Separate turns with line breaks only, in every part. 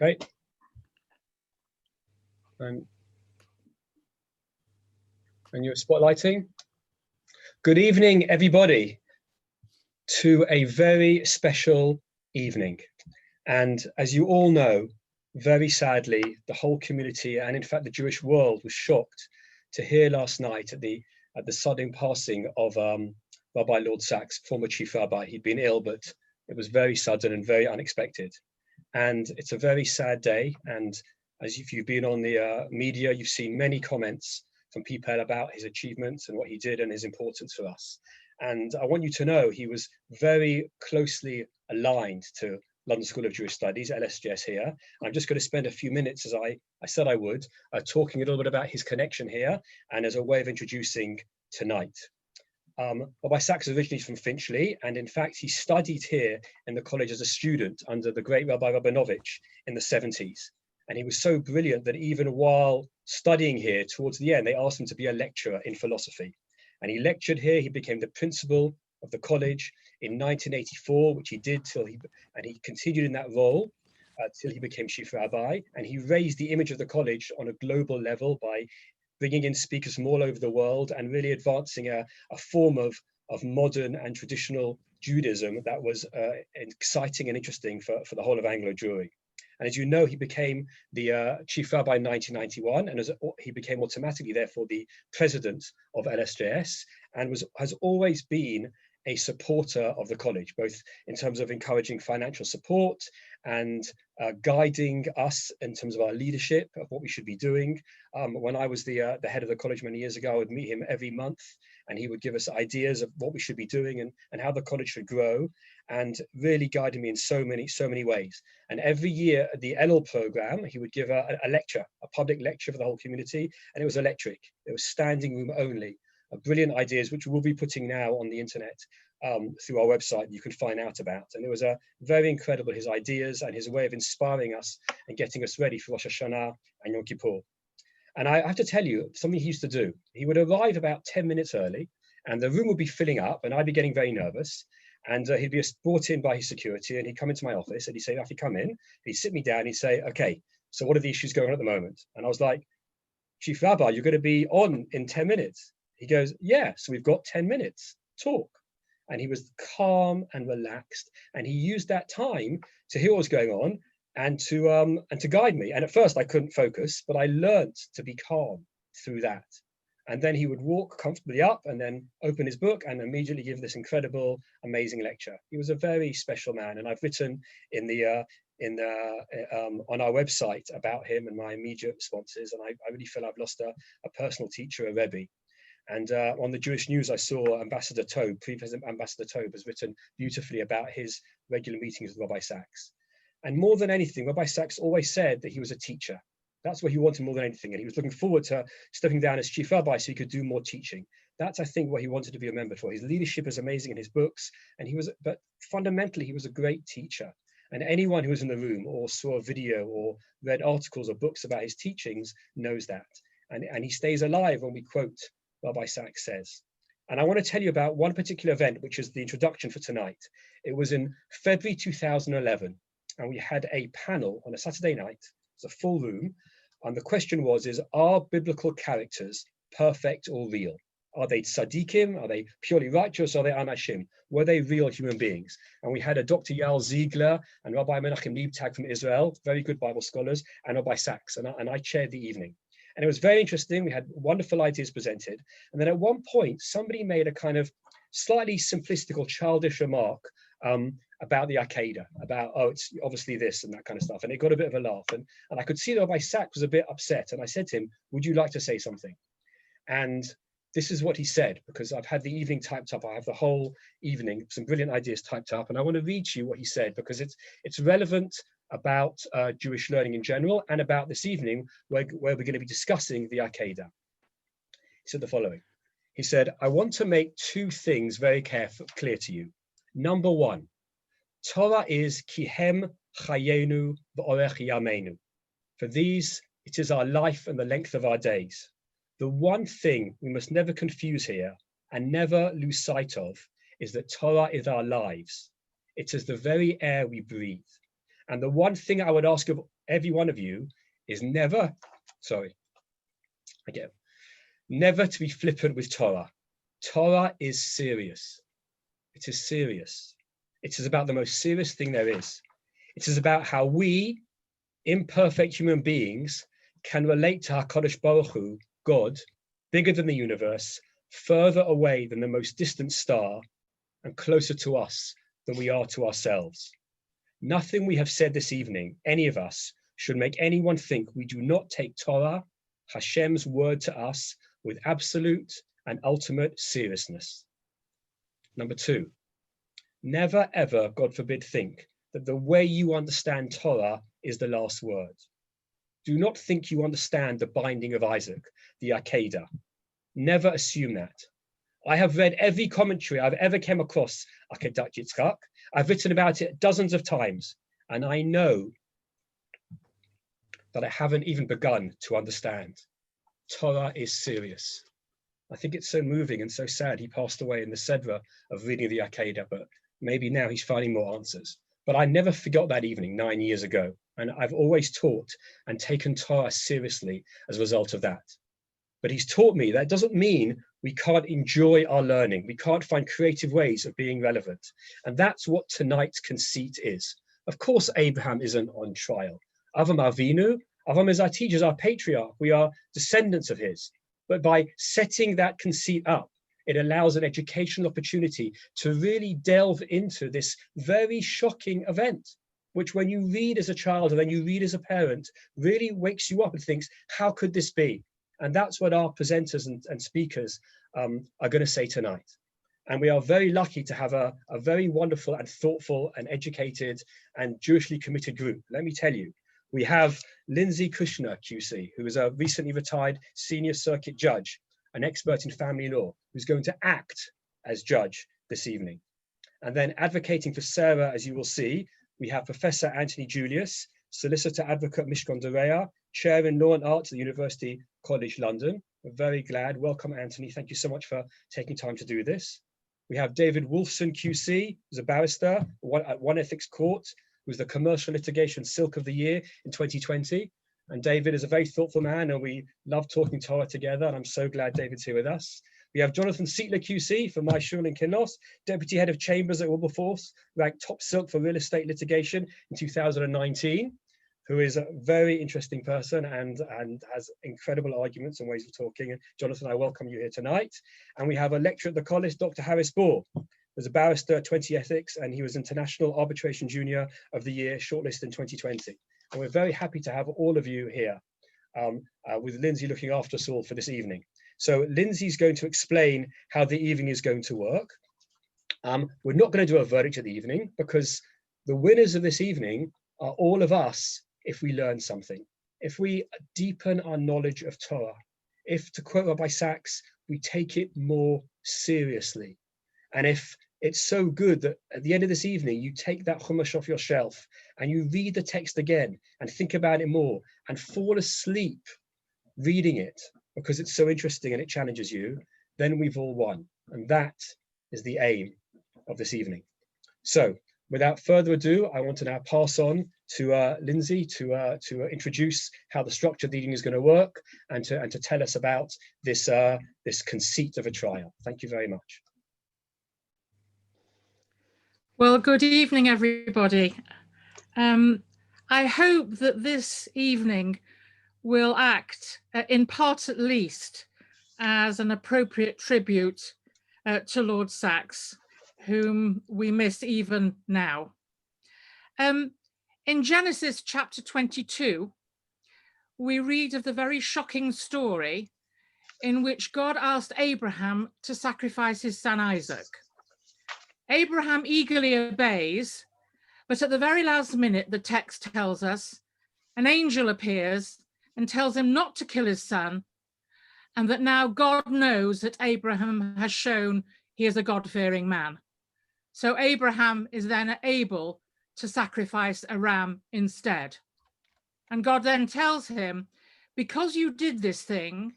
Okay. And you're spotlighting. Good evening, everybody, to a very special evening. And as you all know, very sadly, the whole community and in fact the Jewish world was shocked to hear last night at the sudden passing of Rabbi Lord Sacks, former chief rabbi. He'd been ill, but it was very sudden and very unexpected. And it's a very sad day. And as if you've been on the media, you've seen many comments from people about his achievements and what he did and his importance for us. And I want you to know he was very closely aligned to London School of Jewish Studies, LSJS here. I'm just going to spend a few minutes, as I said I would, talking a little bit about his connection here and as a way of introducing tonight. Rabbi Sacks is originally from Finchley, and in fact, he studied here in the college as a student under the great Rabbi Rabinovich in the 70s. And he was so brilliant that even while studying here towards the end, they asked him to be a lecturer in philosophy. And he lectured here, he became the principal of the college in 1984, which he did and he continued in that role till he became chief rabbi. And he raised the image of the college on a global level by bringing in speakers from all over the world and really advancing a form of modern and traditional Judaism that was exciting and interesting for the whole of Anglo Jewry. And as you know, he became the chief rabbi in 1991, and he became automatically, therefore, the president of LSJS, and has always been a supporter of the college, both in terms of encouraging financial support and guiding us in terms of our leadership of what we should be doing. When I was the head of the college many years ago, I would meet him every month, and he would give us ideas of what we should be doing and how the college should grow, and really guided me in so many ways. And every year at the Elul program, he would give a lecture, a public lecture for the whole community, and it was electric. It was standing room only. Brilliant ideas, which we'll be putting now on the internet through our website. You can find out about. And it was very incredible, his ideas and his way of inspiring us and getting us ready for Rosh Hashanah and Yom Kippur. And I have to tell you, something he used to do. He would arrive about 10 minutes early, and the room would be filling up, and I'd be getting very nervous. And he'd be brought in by his security, and he'd come into my office, and he'd say, "If you come in," he'd sit me down, and he'd say, "Okay, so what are the issues going on at the moment?" And I was like, "Chief Rabbi, you're going to be on in 10 minutes. He goes, "Yeah, so we've got 10 minutes, talk." And he was calm and relaxed. And he used that time to hear what was going on and to guide me. And at first I couldn't focus, but I learned to be calm through that. And then he would walk comfortably up and then open his book and immediately give this incredible, amazing lecture. He was a very special man. And I've written on our website about him and my immediate responses. And I really feel I've lost a personal teacher, a Rebbe. And on the Jewish News, I saw Ambassador Tobe, previous Ambassador Tobe, has written beautifully about his regular meetings with Rabbi Sacks. And more than anything, Rabbi Sacks always said that he was a teacher. That's what he wanted more than anything. And he was looking forward to stepping down as chief rabbi so he could do more teaching. That's, I think, what he wanted to be remembered for. His leadership is amazing in his books, but fundamentally, he was a great teacher. And anyone who was in the room or saw a video or read articles or books about his teachings knows that. And he stays alive when we quote Rabbi Sacks says. And I want to tell you about one particular event, which is the introduction for tonight. It was in February 2011, and we had a panel on a Saturday night. It was a full room, and the question was, are biblical characters perfect or real? Are they tzaddikim? Are they purely righteous? Are they anashim? Were they real human beings? And we had a Dr. Yael Ziegler and Rabbi Menachem Liebtag from Israel, very good Bible scholars, and Rabbi Sacks, and I chaired the evening. And it was very interesting. We had wonderful ideas presented. And then at one point, somebody made a kind of slightly simplistic or childish remark about the Akedah, about, oh, it's obviously this and that kind of stuff. And it got a bit of a laugh. And I could see that Rabbi Sacks was a bit upset. And I said to him, "Would you like to say something?" And this is what he said, because I've had the evening typed up. I have the whole evening, some brilliant ideas typed up. And I want to read to you what he said, because it's relevant about Jewish learning in general and about this evening where we're going to be discussing the Akedah. He said the following. He said, "I want to make two things very clear to you. Number one, Torah is kihem chayenu v'orech yameinu. For these, it is our life and the length of our days. The one thing we must never confuse here and never lose sight of is that Torah is our lives. It is the very air we breathe. And the one thing I would ask of every one of you is never to be flippant with Torah. Torah is serious. It is serious. It is about the most serious thing there is. It is about how we, imperfect human beings, can relate to HaKadosh Baruch Hu, God, bigger than the universe, further away than the most distant star, and closer to us than we are to ourselves. Nothing we have said this evening, any of us, should make anyone think we do not take Torah, Hashem's word to us, with absolute and ultimate seriousness. Number two, never ever, God forbid, think that the way you understand Torah is the last word. Do not think you understand the binding of Isaac, the Akedah. Never assume that. I have read every commentary I've ever come across Akedat Yitzchak. I've written about it dozens of times, and I know that I haven't even begun to understand. Torah is serious. I think it's so moving and so sad. He passed away in the Sedra of reading the Akedah, but maybe now he's finding more answers. But I never forgot that evening 9 years ago, and I've always taught and taken Torah seriously as a result of that. But he's taught me that doesn't mean we can't enjoy our learning. We can't find creative ways of being relevant. And that's what tonight's conceit is. Of course, Abraham isn't on trial. Avram Avinu, Avram is our teacher, our patriarch. We are descendants of his. But by setting that conceit up, it allows an educational opportunity to really delve into this very shocking event, which when you read as a child and then you read as a parent, really wakes you up and thinks, how could this be? And that's what our presenters and speakers are going to say tonight. And we are very lucky to have a very wonderful and thoughtful and educated and Jewishly committed group. Let me tell you, we have Lindsay Kushner, QC, who is a recently retired senior circuit judge, an expert in family law, who's going to act as judge this evening. And then advocating for Sarah, as you will see, we have Professor Anthony Julius, Solicitor Advocate Mishkon Dorea, Chair in Law and Arts at the University College London. We're very glad. Welcome, Anthony. Thank you so much for taking time to do this. We have David Wolfson, QC, who's a barrister at One Ethics Court, who's the Commercial Litigation Silk of the Year in 2020. And David is a very thoughtful man, and we love talking Torah together, and I'm so glad David's here with us. We have Jonathan Sietler, QC, from my shul in Kinloss, Deputy Head of Chambers at Wilberforce, ranked top silk for real estate litigation in 2019, who is a very interesting person and has incredible arguments and ways of talking. And Jonathan, I welcome you here tonight. And we have a lecturer at the college, Dr. Harris Bohr, who's a barrister at 20 Ethics, and he was International Arbitration Junior of the Year shortlisted in 2020. And we're very happy to have all of you here with Lindsay looking after us all for this evening. So Lindsay's going to explain how the evening is going to work. We're not going to do a verdict of the evening because the winners of this evening are all of us if we learn something, if we deepen our knowledge of Torah, if, to quote Rabbi Sachs, we take it more seriously. And if it's so good that at the end of this evening, you take that Chumash off your shelf and you read the text again and think about it more and fall asleep reading it because it's so interesting and it challenges you, then we've all won. And that is the aim of this evening. So without further ado, I want to now pass on to Lindsay to introduce how the structure of the evening is going to work and to tell us about this, this conceit of a trial. Thank you very much.
Well, good evening, everybody. I hope that this evening will act, in part at least, as an appropriate tribute to Lord Sachs, whom we miss even now. In Genesis chapter 22, we read of the very shocking story in which God asked Abraham to sacrifice his son Isaac. Abraham eagerly obeys, but at the very last minute, the text tells us, an angel appears and tells him not to kill his son, and that now God knows that Abraham has shown he is a God-fearing man. So Abraham is then able to sacrifice a ram instead. And God then tells him, because you did this thing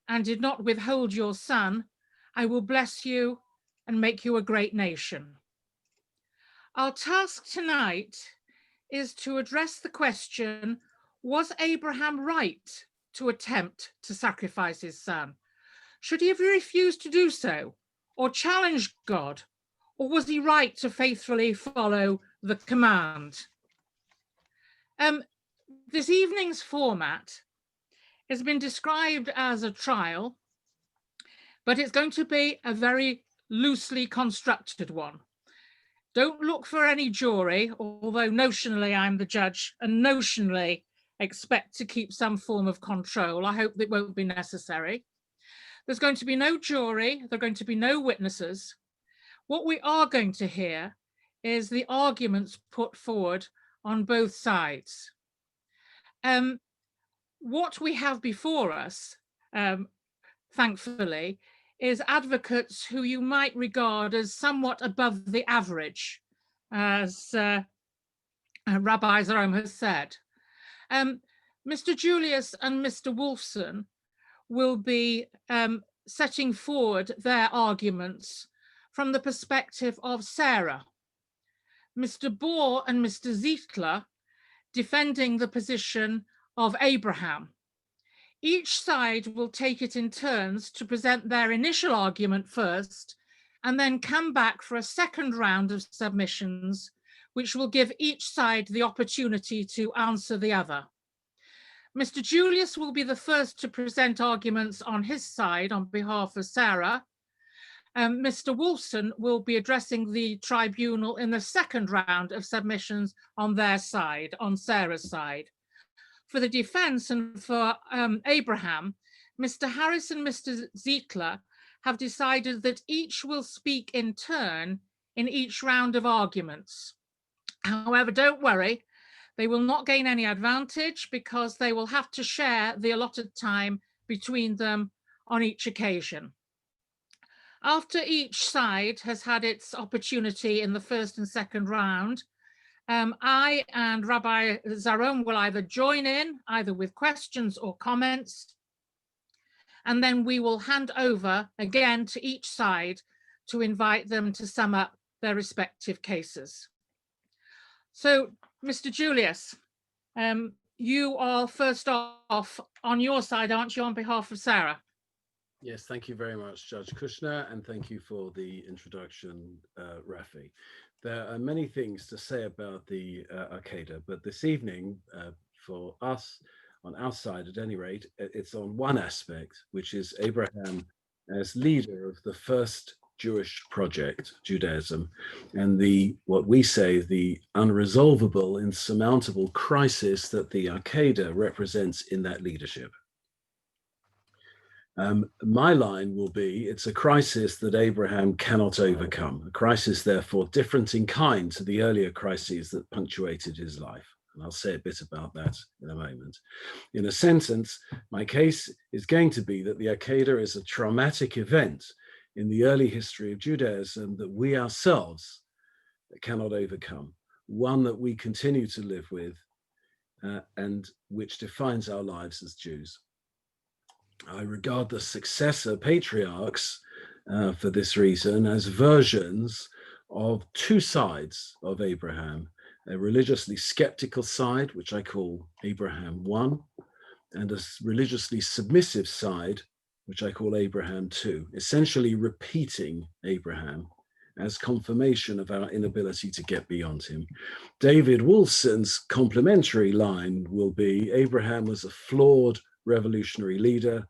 and did not withhold your son, I will bless you and make you a great nation. Our task tonight is to address the question, was Abraham right to attempt to sacrifice his son? Should he have refused to do so or challenged God? Or was he right to faithfully follow the command? This evening's format has been described as a trial, but it's going to be a very loosely constructed one. Don't look for any jury, although notionally I'm the judge and notionally expect to keep some form of control. I hope that won't be necessary. There's going to be no jury, there are going to be no witnesses. What we are going to hear is the arguments put forward on both sides. What we have before us, thankfully, is advocates who you might regard as somewhat above the average, as Rabbi Zarome has said. Mr. Julius and Mr. Wolfson will be setting forward their arguments from the perspective of Sarah. Mr. Bohr and Mr. Zietler defending the position of Abraham. Each side will take it in turns to present their initial argument first, and then come back for a second round of submissions, which will give each side the opportunity to answer the other. Mr. Julius will be the first to present arguments on his side on behalf of Sarah. Mr. Wolfson will be addressing the tribunal in the second round of submissions on their side, on Sarah's side. For the defense and for Abraham, Mr. Harris and Mr. Zietler have decided that each will speak in turn in each round of arguments. However, don't worry, they will not gain any advantage because they will have to share the allotted time between them on each occasion. After each side has had its opportunity in the first and second round, I and Rabbi Zarome will either join in, either with questions or comments, and then we will hand over again to each side to invite them to sum up their respective cases. So, Mr. Julius, you are first off on your side, aren't you, on behalf of Sarah?
Yes, thank you very much, Judge Kushner, and thank you for the introduction, Rafi. There are many things to say about the Akedah, but this evening, for us, on our side at any rate, it's on one aspect, which is Abraham as leader of the first Jewish project, Judaism, and what we say, the unresolvable, insurmountable crisis that the Akedah represents in that leadership. My line will be, it's a crisis that Abraham cannot overcome, a crisis therefore different in kind to the earlier crises that punctuated his life. And I'll say a bit about that in a moment. In a sentence, my case is going to be that the Akedah is a traumatic event in the early history of Judaism that we ourselves cannot overcome, one that we continue to live with and which defines our lives as Jews. I regard the successor patriarchs for this reason as versions of two sides of Abraham, a religiously skeptical side, which I call Abraham 1, and a religiously submissive side, which I call Abraham 2, essentially repeating Abraham as confirmation of our inability to get beyond him. David Wolfson's complementary line will be, Abraham was a flawed revolutionary leader,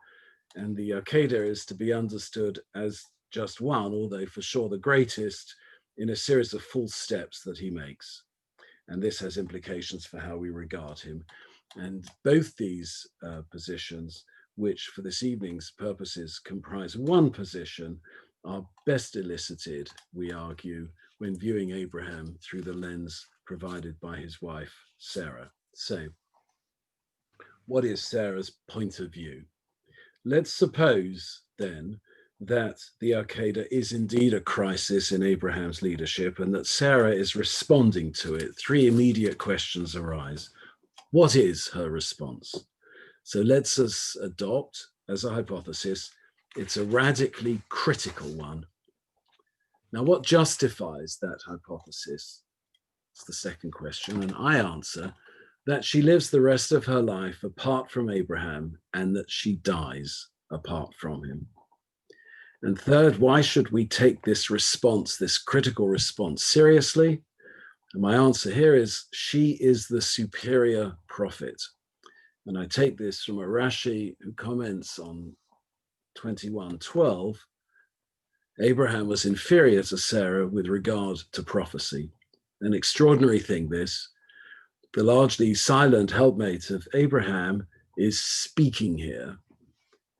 and the Akedah is to be understood as just one, although for sure the greatest, in a series of false steps that he makes. And this has implications for how we regard him. And both these positions, which for this evening's purposes comprise one position, are best elicited, we argue, when viewing Abraham through the lens provided by his wife, Sarah. So, what is Sarah's point of view? Let's suppose then that the Akedah is indeed a crisis in Abraham's leadership and that Sarah is responding to it. Three immediate questions arise. What is her response? So let's adopt as a hypothesis, it's a radically critical one. Now, what justifies that hypothesis? It's the second question. And I answer that she lives the rest of her life apart from Abraham and that she dies apart from him. And third, why should we take this response, this critical response, seriously? And my answer here is she is the superior prophet. And I take this from a Rashi who comments on 21:12. Abraham was inferior to Sarah with regard to prophecy. An extraordinary thing, this. The largely silent helpmate of Abraham is speaking here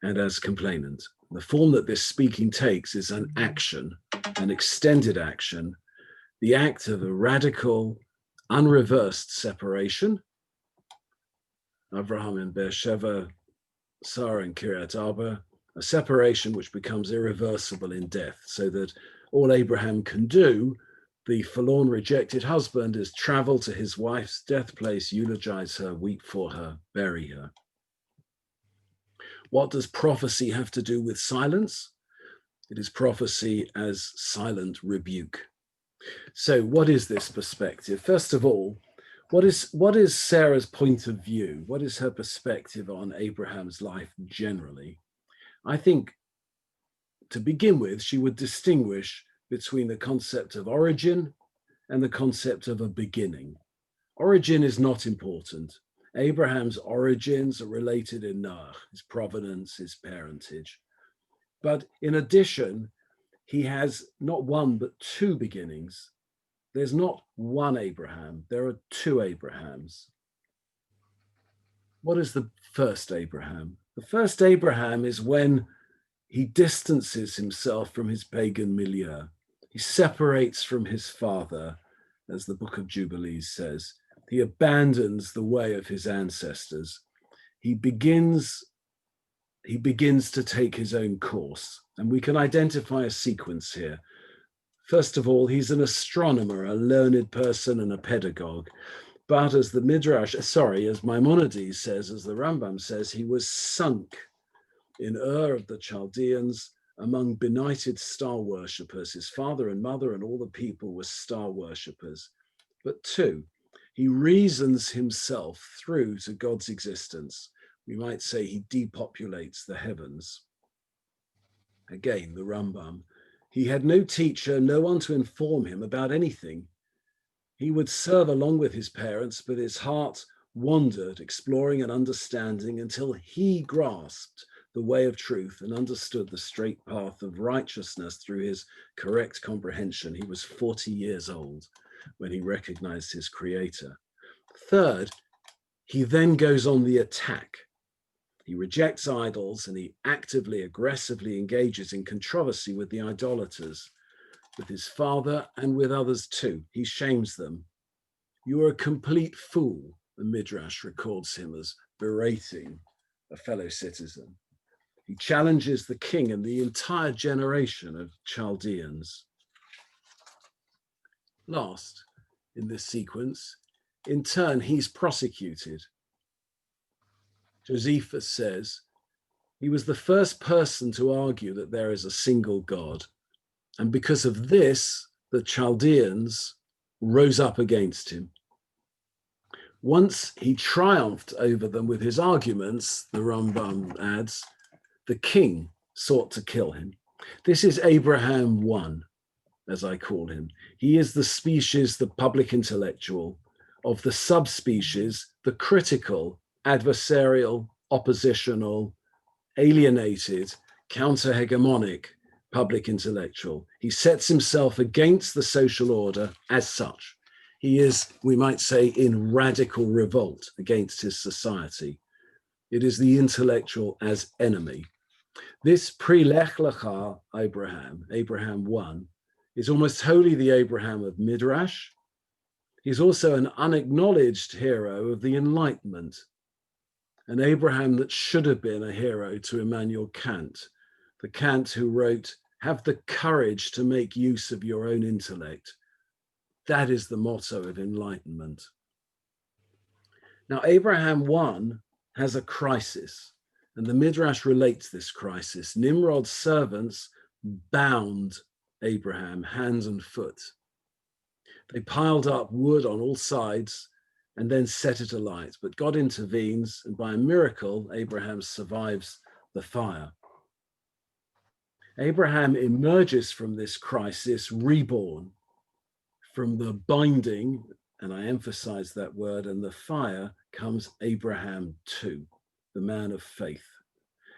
and as complainant. The form that this speaking takes is an action, an extended action, the act of a radical, unreversed separation. Abraham in Beersheba, Sarah in Kiryat Arba, a separation which becomes irreversible in death, so that all Abraham can do, the forlorn, rejected husband, is travel to his wife's death place, eulogize her, weep for her, bury her. What does prophecy have to do with silence? It is prophecy as silent rebuke. So what is this perspective? First of all, what is Sarah's point of view? What is her perspective on Abraham's life generally? I think, to begin with, she would distinguish between the concept of origin and the concept of a beginning. Origin is not important. Abraham's origins are related in Noah, his provenance, his parentage. But in addition, he has not one, but two beginnings. There's not one Abraham, there are two Abrahams. What is the first Abraham? The first Abraham is when he distances himself from his pagan milieu. He separates from his father, as the Book of Jubilees says. He abandons the way of his ancestors. He begins to take his own course. And we can identify a sequence here. First of all, he's an astronomer, a learned person and a pedagogue. But as the Midrash, as Maimonides says, as the Rambam says, he was sunk in Ur of the Chaldeans among benighted star worshippers. His father and mother and all the people were star worshippers. But two, he reasons himself through to God's existence. We might say he depopulates the heavens. Again, the Rambam. He had no teacher, no one to inform him about anything. He would serve along with his parents, but his heart wandered, exploring and understanding until he grasped the way of truth and understood the straight path of righteousness through his correct comprehension. He was 40 years old when he recognized his creator. Third, he then goes on the attack. He rejects idols and he actively, aggressively engages in controversy with the idolaters, with his father and with others too. He shames them. You are a complete fool, the Midrash records him as berating a fellow citizen. He challenges the king and the entire generation of Chaldeans. Last, in this sequence, in turn, he's prosecuted. Josephus says, he was the first person to argue that there is a single God. And because of this, the Chaldeans rose up against him. Once he triumphed over them with his arguments, the Rambam adds, the king sought to kill him. This is Abraham 1, as I call him. He is the species, the public intellectual, of the subspecies, the critical, adversarial, oppositional, alienated, counter-hegemonic public intellectual. He sets himself against the social order as such. He is, we might say, in radical revolt against his society. It is the intellectual as enemy. This pre-Lech Lecha Abraham 1, is almost wholly the Abraham of Midrash. He's also an unacknowledged hero of the Enlightenment, an Abraham that should have been a hero to Immanuel Kant, the Kant who wrote, have the courage to make use of your own intellect. That is the motto of enlightenment. Now, Abraham 1 has a crisis, and the Midrash relates this crisis. Nimrod's servants bound Abraham hand and foot. They piled up wood on all sides and then set it alight. But God intervenes, and by a miracle, Abraham survives the fire. Abraham emerges from this crisis reborn, from the binding, and I emphasize that word, and the fire comes Abraham too, the man of faith.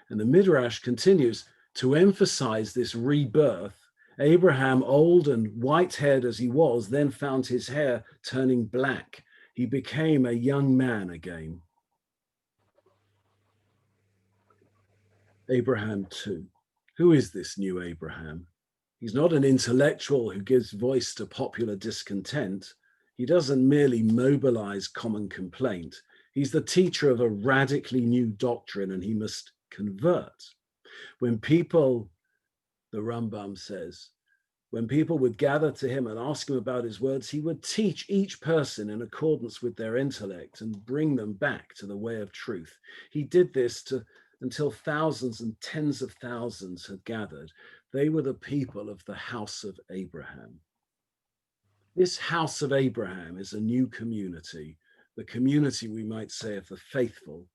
And the Midrash continues to emphasize this rebirth. Abraham, old and white-haired as he was, then found his hair turning black. He became a young man again. Abraham too. Who is this new Abraham? He's not an intellectual who gives voice to popular discontent. He doesn't merely mobilize common complaint. He's the teacher of a radically new doctrine, and he must convert. When people, the Rambam says, when people would gather to him and ask him about his words, he would teach each person in accordance with their intellect and bring them back to the way of truth. He did this until thousands and tens of thousands had gathered. They were the people of the house of Abraham. This house of Abraham is a new community, the community, we might say, of the faithful,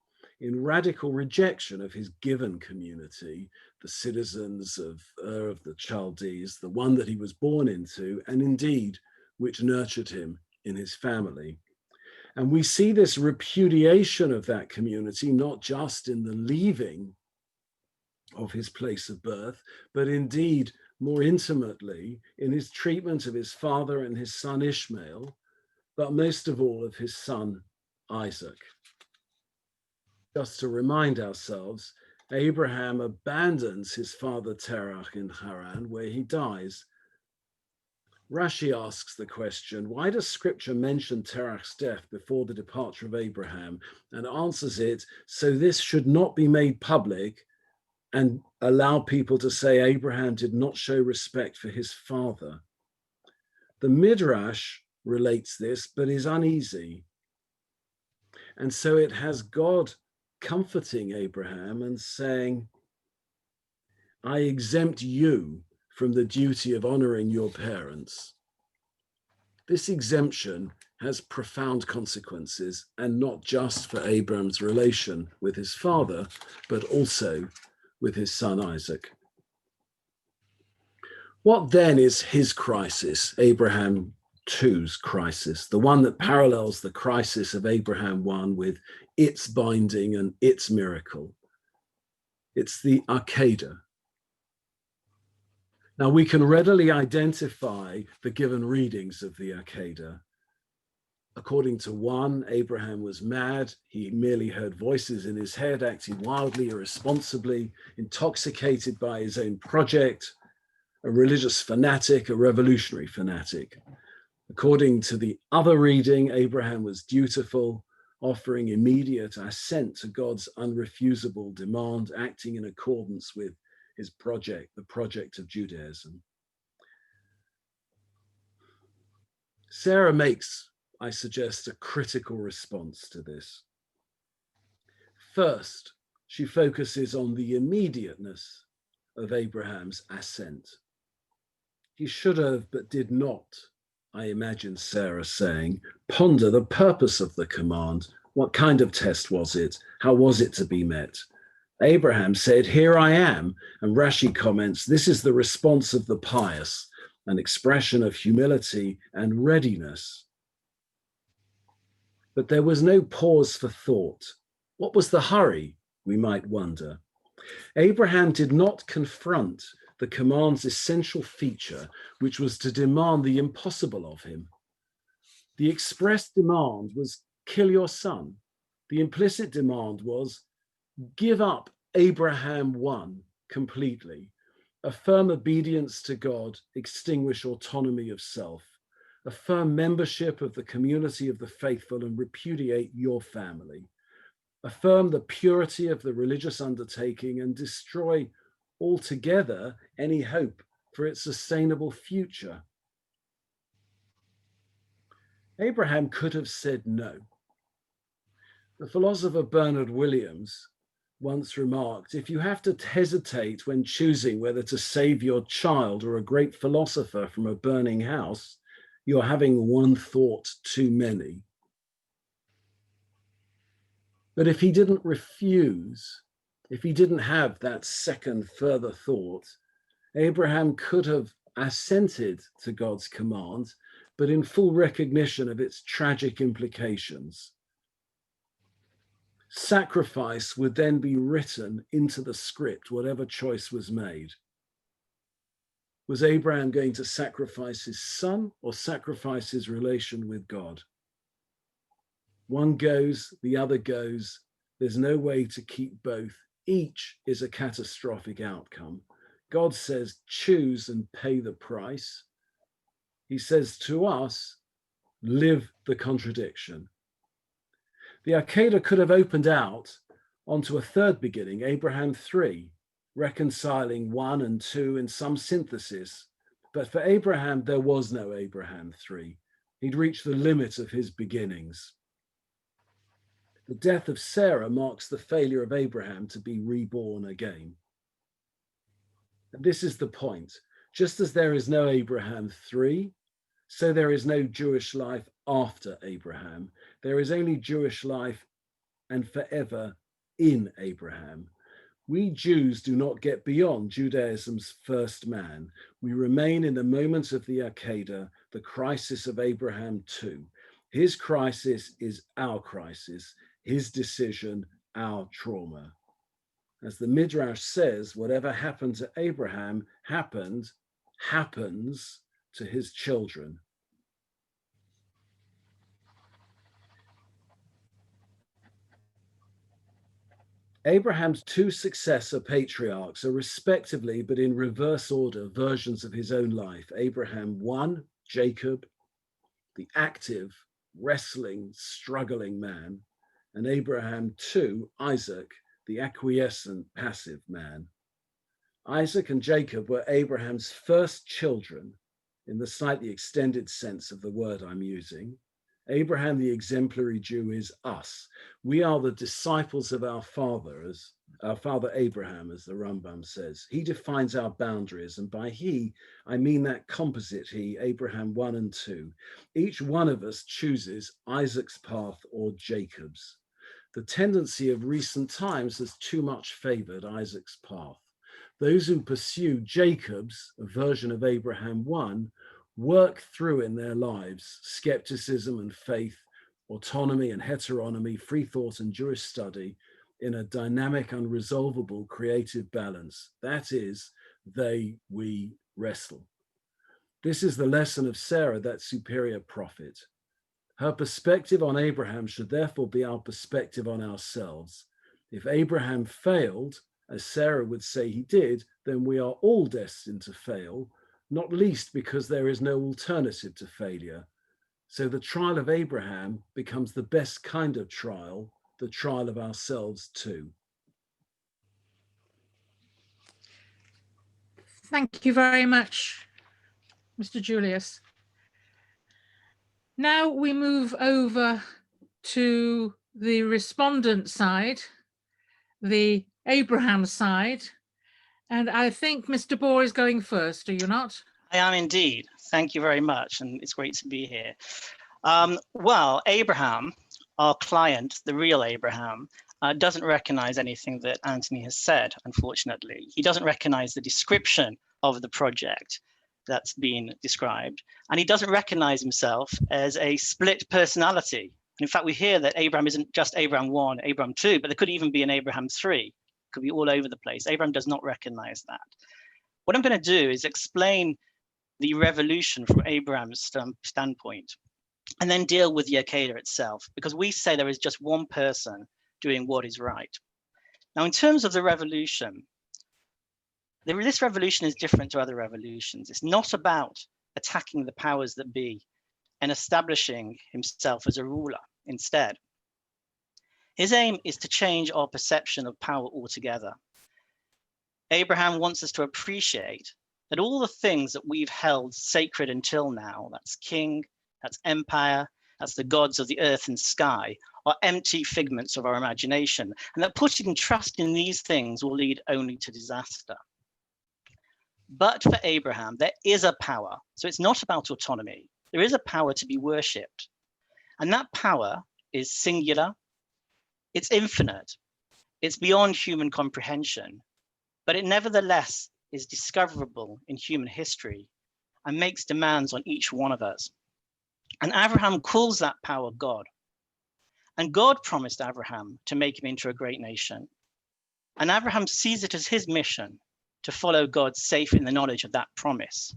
in radical rejection of his given community, the citizens of Ur of the Chaldees, the one that he was born into, and indeed, which nurtured him in his family. And we see this repudiation of that community, not just in the leaving of his place of birth, but indeed more intimately in his treatment of his father and his son Ishmael, but most of all of his son Isaac. Just to remind ourselves, Abraham abandons his father Terach in Haran, where he dies. Rashi asks the question, why does scripture mention Terach's death before the departure of Abraham? And answers it, so this should not be made public and allow people to say Abraham did not show respect for his father. The Midrash relates this, but is uneasy. And so it has God comforting Abraham and saying, I exempt you from the duty of honoring your parents. This exemption has profound consequences, and not just for Abraham's relation with his father, but also with his son Isaac. What then is his crisis, Abraham 2's crisis, the one that parallels the crisis of Abraham 1 with its binding and its miracle? It's the Akedah. Now, we can readily identify the given readings of the Akedah. According to one, Abraham was mad. He merely heard voices in his head, acting wildly, irresponsibly, intoxicated by his own project, a religious fanatic, a revolutionary fanatic. According to the other reading, Abraham was dutiful, offering immediate assent to God's unrefusable demand, acting in accordance with his project, the project of Judaism. Sarah makes, I suggest, a critical response to this. First, she focuses on the immediateness of Abraham's assent. He should have, but did not, I imagine Sarah saying, ponder the purpose of the command. What kind of test was it? How was it to be met? Abraham said, here I am. And Rashi comments, this is the response of the pious, an expression of humility and readiness. But there was no pause for thought. What was the hurry, we might wonder? Abraham did not confront the command's essential feature, which was to demand the impossible of him. The express demand was, kill your son. The implicit demand was, give up Abraham 1 completely, affirm obedience to God, extinguish autonomy of self, affirm membership of the community of the faithful and repudiate your family, affirm the purity of the religious undertaking and destroy altogether any hope for its sustainable future. Abraham could have said no. The philosopher Bernard Williams once remarked, if you have to hesitate when choosing whether to save your child or a great philosopher from a burning house, you're having one thought too many. But if he didn't refuse, if he didn't have that second further thought, Abraham could have assented to God's command, but in full recognition of its tragic implications. Sacrifice would then be written into the script, whatever choice was made. Was Abraham going to sacrifice his son or sacrifice his relation with God? One goes, the other goes. There's no way to keep both. Each is a catastrophic outcome. God says, choose and pay the price. He says to us, live the contradiction. The Akedah could have opened out onto a third beginning, Abraham 3, reconciling 1 and 2 in some synthesis. But for Abraham, there was no Abraham 3. He'd reached the limit of his beginnings. The death of Sarah marks the failure of Abraham to be reborn again. And this is the point. Just as there is no Abraham 3, so there is no Jewish life after Abraham. There is only Jewish life and forever in Abraham. We Jews do not get beyond Judaism's first man. We remain in the moment of the Akedah, the crisis of Abraham 2. His crisis is our crisis, his decision, our trauma. As the Midrash says, whatever happened to Abraham happens to his children. Abraham's two successor patriarchs are respectively, but in reverse order, versions of his own life. Abraham 1, Jacob, the active, wrestling, struggling man, and Abraham 2, Isaac, the acquiescent, passive man. Isaac and Jacob were Abraham's first children in the slightly extended sense of the word I'm using. Abraham, the exemplary Jew, is us. We are the disciples of our father Abraham, as the Rambam says. He defines our boundaries, and by he, I mean that composite he, Abraham 1 and 2. Each one of us chooses Isaac's path or Jacob's. The tendency of recent times has too much favored Isaac's path. Those who pursue Jacob's, a version of Abraham 1, work through in their lives skepticism and faith, autonomy and heteronomy, free thought and Jewish study in a dynamic, unresolvable, creative balance. That is, we wrestle. This is the lesson of Sarah, that superior prophet. Her perspective on Abraham should therefore be our perspective on ourselves. If Abraham failed, as Sarah would say he did, then we are all destined to fail, not least because there is no alternative to failure. So the trial of Abraham becomes the best kind of trial, the trial of ourselves too.
Thank you very much, Mr. Julius. Now we move over to the respondent side, the Abraham side, and I think Mr. Bohr is going first, are you not?
I am indeed. Thank you very much, and it's great to be here. Well, Abraham, our client, the real Abraham, doesn't recognize anything that Anthony has said, unfortunately. He doesn't recognize the description of the project that's been described, and he doesn't recognize himself as a split personality. In fact, we hear that Abraham isn't just Abraham 1, Abraham 2, but there could even be an Abraham 3. Could be all over the place. Abraham does not recognize that. What I'm going to do is explain the revolution from Abraham's standpoint, and then deal with the Akedah itself, because we say there is just one person doing what is right. Now, in terms of the revolution, this revolution is different to other revolutions. It's not about attacking the powers that be and establishing himself as a ruler. Instead, his aim is to change our perception of power altogether. Abraham wants us to appreciate that all the things that we've held sacred until now, that's king, that's empire, that's the gods of the earth and sky, are empty figments of our imagination, and that putting trust in these things will lead only to disaster. But for Abraham, there is a power. So it's not about autonomy. There is a power to be worshipped. And that power is singular, it's infinite, it's beyond human comprehension, but it nevertheless is discoverable in human history and makes demands on each one of us. And Abraham calls that power God. And God promised Abraham to make him into a great nation. And Abraham sees it as his mission to follow God safe in the knowledge of that promise.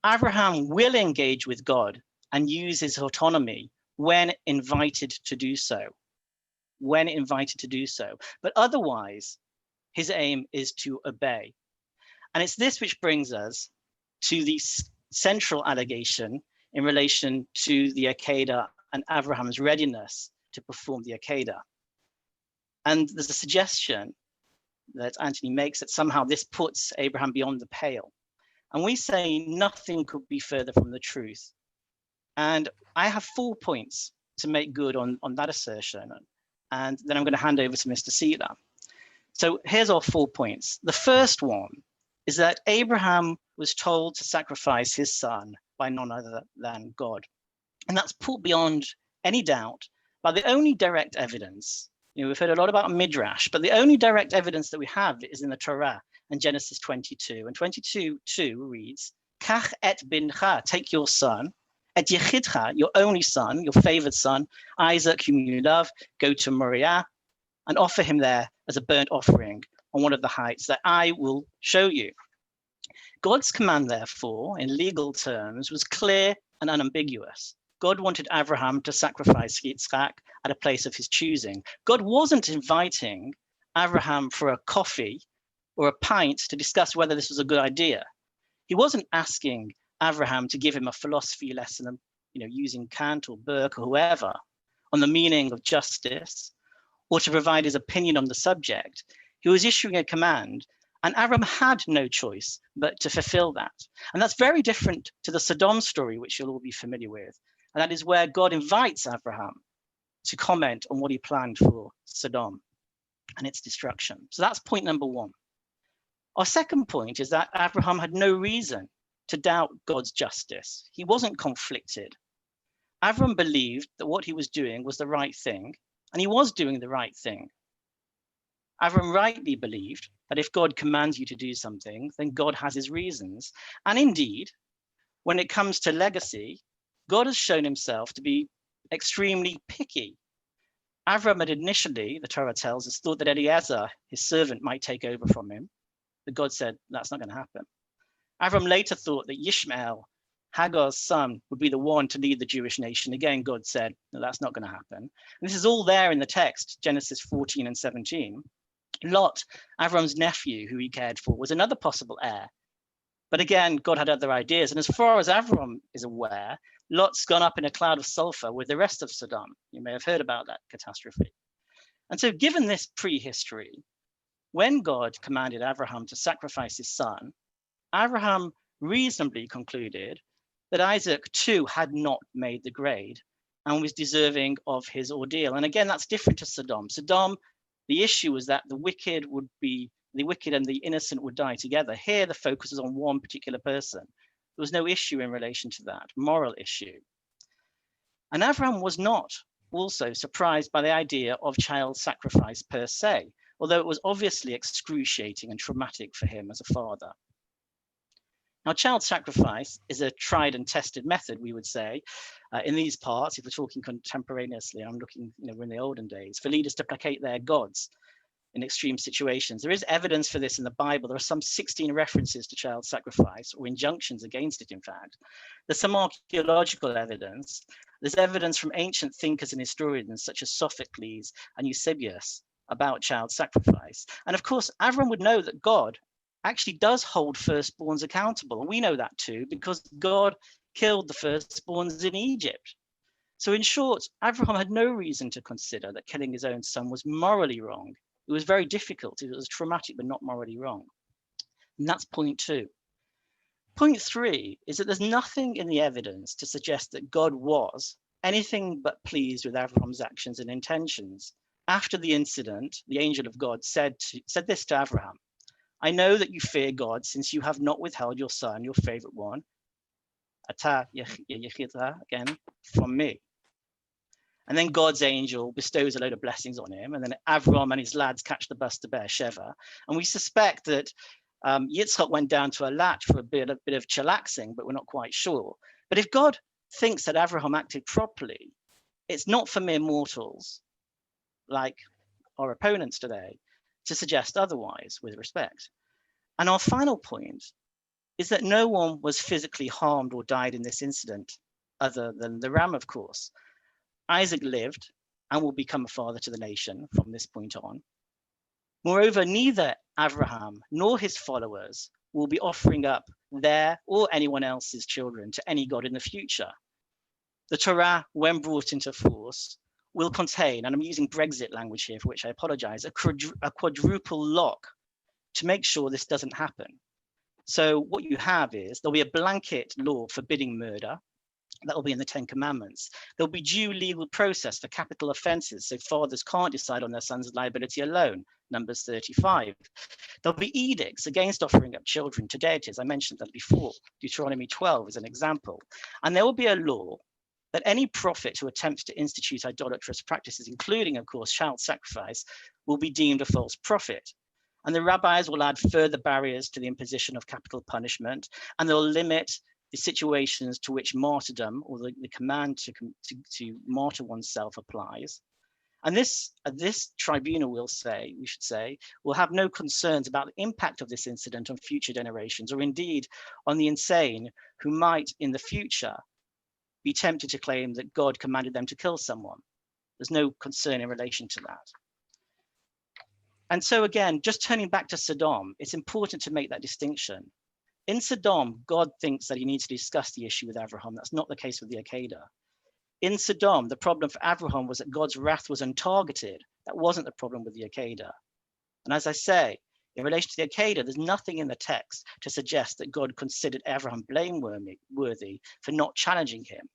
Abraham will engage with God and use his autonomy when invited to do so. When invited to do so. But otherwise, his aim is to obey. And it's this which brings us to the central allegation in relation to the Akedah and Abraham's readiness to perform the Akedah. And there's a suggestion that Anthony makes that somehow this puts Abraham beyond the pale. And we say nothing could be further from the truth. And I have 4 points to make good on that assertion. And then I'm going to hand over to Mr. Seeler. So here's our 4 points. The first one is that Abraham was told to sacrifice his son by none other than God. And that's put beyond any doubt by the only direct evidence. We've heard a lot about Midrash, but the only direct evidence that we have is in the Torah and Genesis 22. And 22:2 reads, Kach et bincha, take your son, et yechidcha, your only son, your favored son, Isaac, whom you love, go to Moriah and offer him there as a burnt offering on one of the heights that I will show you. God's command, therefore, in legal terms, was clear and unambiguous. God wanted Abraham to sacrifice Yitzchak at a place of his choosing. God wasn't inviting Abraham for a coffee or a pint to discuss whether this was a good idea. He wasn't asking Abraham to give him a philosophy lesson, using Kant or Burke or whoever, on the meaning of justice, or to provide his opinion on the subject. He was issuing a command, and Abraham had no choice but to fulfill that. And that's very different to the Sodom story, which you'll all be familiar with. And that is where God invites Abraham to comment on what he planned for Sodom and its destruction. So that's point number 1. Our second point is that Abraham had no reason to doubt God's justice. He wasn't conflicted. Abraham believed that what he was doing was the right thing, and he was doing the right thing. Abraham rightly believed that if God commands you to do something, then God has his reasons. And indeed, when it comes to legacy, God has shown himself to be extremely picky. Abraham had initially, the Torah tells us, thought that Eliezer, his servant, might take over from him. But God said, that's not going to happen. Abraham later thought that Ishmael, Hagar's son, would be the one to lead the Jewish nation. Again, God said, no, that's not going to happen. And this is all there in the text, Genesis 14 and 17. Lot, Abraham's nephew, who he cared for, was another possible heir. But again, God had other ideas. And as far as Abraham is aware, Lot's gone up in a cloud of sulfur with the rest of Sodom. You may have heard about that catastrophe. And so given this prehistory, when God commanded Abraham to sacrifice his son, Abraham reasonably concluded that Isaac too had not made the grade and was deserving of his ordeal. And again, that's different to Sodom. Sodom, the issue was that the wicked and the innocent would die together. Here, the focus is on one particular person. There was no issue in relation to that, moral issue. And Abraham was not also surprised by the idea of child sacrifice per se, although it was obviously excruciating and traumatic for him as a father. Now, child sacrifice is a tried and tested method, we would say, in these parts, if we're talking contemporaneously, I'm looking, we're in the olden days, for leaders to placate their gods in extreme situations. There is evidence for this in the Bible. There are some 16 references to child sacrifice, or injunctions against it, in fact. There's some archaeological evidence. There's evidence from ancient thinkers and historians, such as Sophocles and Eusebius, about child sacrifice. And of course, Abraham would know that God actually does hold firstborns accountable. And we know that too, because God killed the firstborns in Egypt. So in short, Abraham had no reason to consider that killing his own son was morally wrong. It was very difficult. It was traumatic, but not morally wrong. And that's point 2. Point 3 is that there's nothing in the evidence to suggest that God was anything but pleased with Abraham's actions and intentions. After the incident, the angel of God said this to Abraham: I know that you fear God, since you have not withheld your son, your favorite one, Ata yechidha, again, from me. And then God's angel bestows a load of blessings on him. And then Avram and his lads catch the bus to Beersheba. And we suspect that Yitzchak went down to Eilat for a bit of chillaxing, but we're not quite sure. But if God thinks that Abraham acted properly, it's not for mere mortals like our opponents today to suggest otherwise with respect. And our final point is that no one was physically harmed or died in this incident, other than the ram, of course. Isaac lived and will become a father to the nation from this point on. Moreover, neither Abraham nor his followers will be offering up their or anyone else's children to any god in the future. The Torah, when brought into force, will contain, and I'm using Brexit language here, for which I apologize, a quadruple lock to make sure this doesn't happen. So what you have is there'll be a blanket law forbidding murder. That will be in the 10 Commandments. There'll be due legal process for capital offenses, so fathers can't decide on their sons' liability alone, Numbers 35. There'll be edicts against offering up children to deities. I mentioned that before. Deuteronomy 12 is an example. And there will be a law that any prophet who attempts to institute idolatrous practices, including, of course, child sacrifice, will be deemed a false prophet. And the rabbis will add further barriers to the imposition of capital punishment, and they'll limit the situations to which martyrdom, or the command to martyr oneself, applies. And this tribunal we should say, will have no concerns about the impact of this incident on future generations, or indeed on the insane who might in the future be tempted to claim that God commanded them to kill someone. There's no concern in relation to that. And so again, just turning back to Sodom, it's important to make that distinction. In Sodom, God thinks that he needs to discuss the issue with Abraham. That's not the case with the Akedah. In Sodom, the problem for Abraham was that God's wrath was untargeted. That wasn't the problem with the Akedah. And as I say, in relation to the Akedah, there's nothing in the text to suggest that God considered Abraham blameworthy for not challenging him.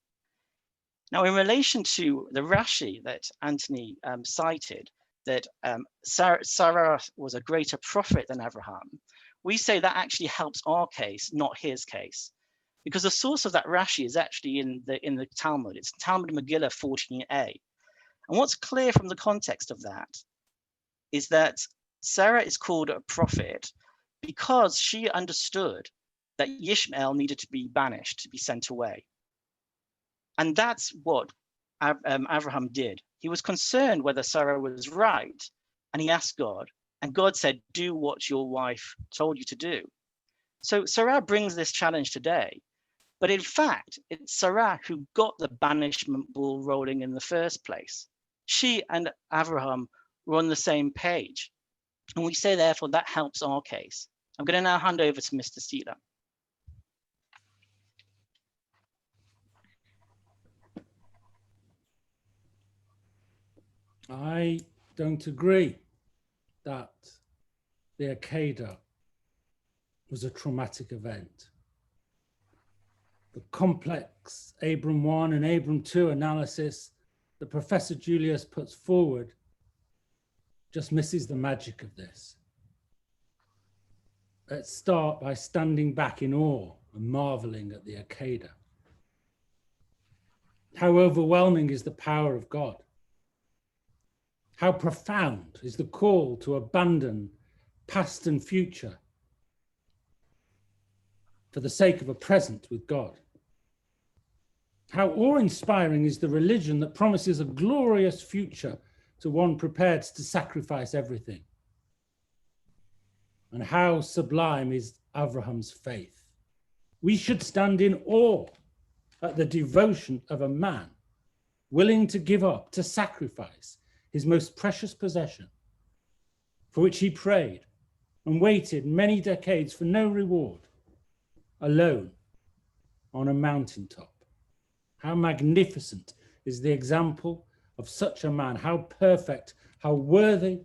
Now, in relation to the Rashi that Anthony cited, that Sarah was a greater prophet than Abraham, we say that actually helps our case, not his case, because the source of that Rashi is actually in the Talmud. It's Talmud Megillah 14a. And what's clear from the context of that is that Sarah is called a prophet because she understood that Ishmael needed to be banished, to be sent away. And that's what Abraham did. He was concerned whether Sarah was right, and he asked God, and God said, do what your wife told you to do. So Sarah brings this challenge today, but in fact, it's Sarah who got the banishment ball rolling in the first place. She and Abraham were on the same page. And we say, therefore, that helps our case. I'm going to now hand over to Mr. Steeler.
I don't agree that the Akedah was a traumatic event. The complex Abram 1 and Abram 2 analysis that Professor Julius puts forward just misses the magic of this. Let's start by standing back in awe and marveling at the Akedah. How overwhelming is the power of God? How profound is the call to abandon past and future for the sake of a present with God? How awe-inspiring is the religion that promises a glorious future to one prepared to sacrifice everything? And how sublime is Abraham's faith? We should stand in awe at the devotion of a man willing to give up, to sacrifice his most precious possession, for which he prayed and waited many decades for no reward, alone on a mountaintop. How magnificent is the example of such a man, how perfect, how worthy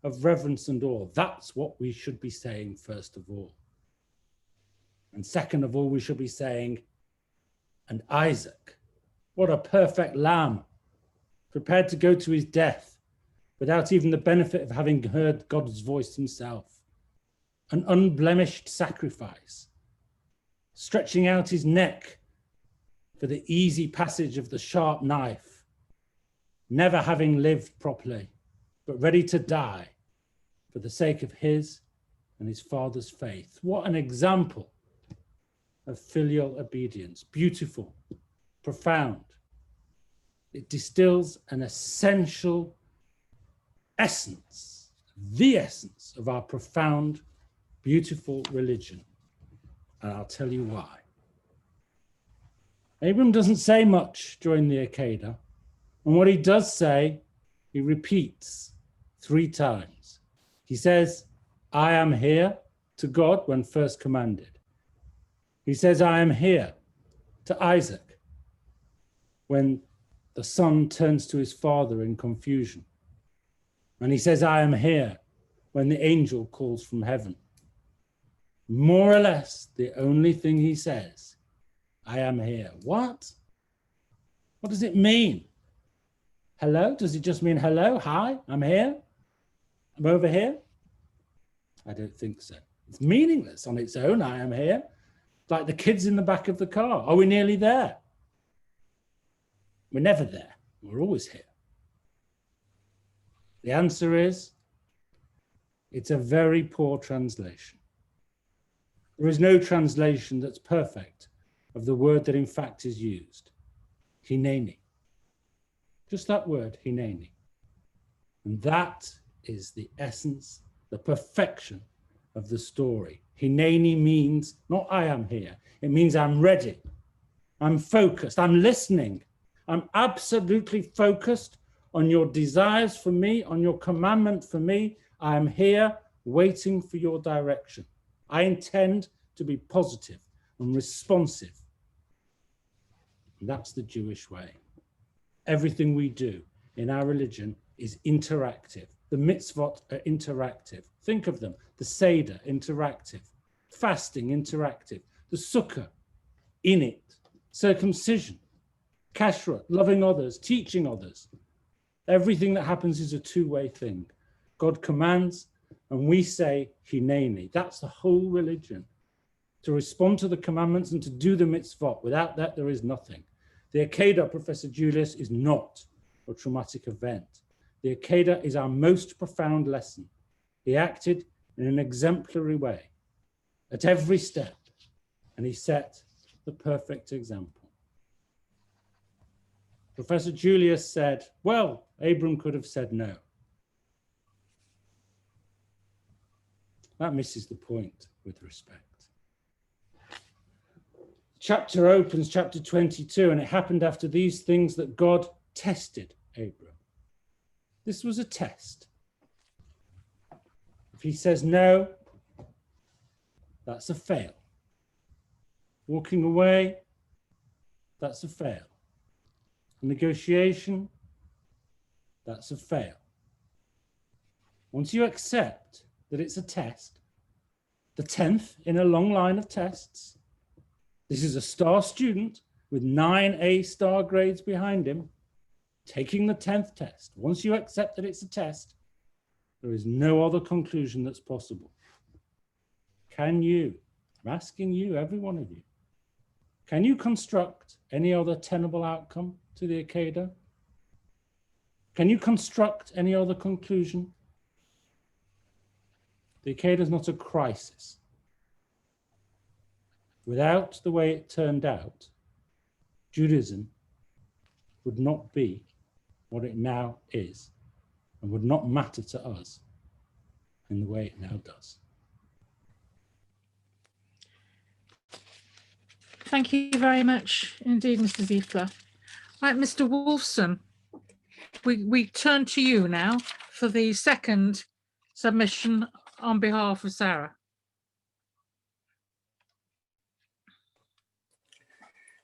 of reverence and awe. That's what we should be saying first of all. And second of all, we should be saying, and Isaac, what a perfect lamb, prepared to go to his death without even the benefit of having heard God's voice himself. An unblemished sacrifice, stretching out his neck for the easy passage of the sharp knife, never having lived properly, but ready to die for the sake of his and his father's faith. What an example of filial obedience. Beautiful, profound. It distills an essential essence, the essence of our profound, beautiful religion. And I'll tell you why. Abram doesn't say much during the Akedah, and what he does say, he repeats 3 times. He says, I am here to God when first commanded. He says, I am here to Isaac when the son turns to his father in confusion. And he says, I am here when the angel calls from heaven. More or less, the only thing he says, I am here. What? What does it mean? Hello? Does it just mean hello? Hi, I'm here. I'm over here. I don't think so. It's meaningless on its own. I am here. Like the kids in the back of the car. Are we nearly there? We're never there. We're always here. The answer is, it's a very poor translation. There is no translation that's perfect of the word that in fact is used. Hineni. Just that word, hineni. And that is the essence, the perfection of the story. Hineni means not I am here. It means I'm ready. I'm focused. I'm listening. I'm absolutely focused on your desires for me, on your commandment for me. I am here waiting for your direction. I intend to be positive and responsive. And that's the Jewish way. Everything we do in our religion is interactive. The mitzvot are interactive. Think of them. The Seder, interactive. Fasting, interactive. The Sukkah, in it. Circumcision, kashrut, loving others, teaching others. Everything that happens is a two-way thing. God commands, and we say, hineni. That's the whole religion. To respond to the commandments and to do the mitzvot. Without that, there is nothing. The Akedah, Professor Julius, is not a traumatic event. The Akedah is our most profound lesson. He acted in an exemplary way at every step, and he set the perfect example. Professor Julius said, well, Abram could have said no. That misses the point with respect. Chapter opens, chapter 22, and it happened after these things that God tested Abram. This was a test. If he says no, that's a fail. Walking away, that's a fail. A negotiation, that's a fail. Once you accept that it's a test, the 10th in a long line of tests, this is a star student with 9 A-star grades behind him, taking the 10th test. Once you accept that it's a test, there is no other conclusion that's possible. Can you, I'm asking you, every one of you, can you construct any other tenable outcome to the Akedah? Can you construct any other conclusion? The Akedah is not a crisis. Without the way it turned out, Judaism would not be what it now is and would not matter to us in the way it now does.
Thank you very much indeed, Mr. Ziefler. Right, Mr. Wolfson, we turn to you now for the second submission on behalf of Sarah.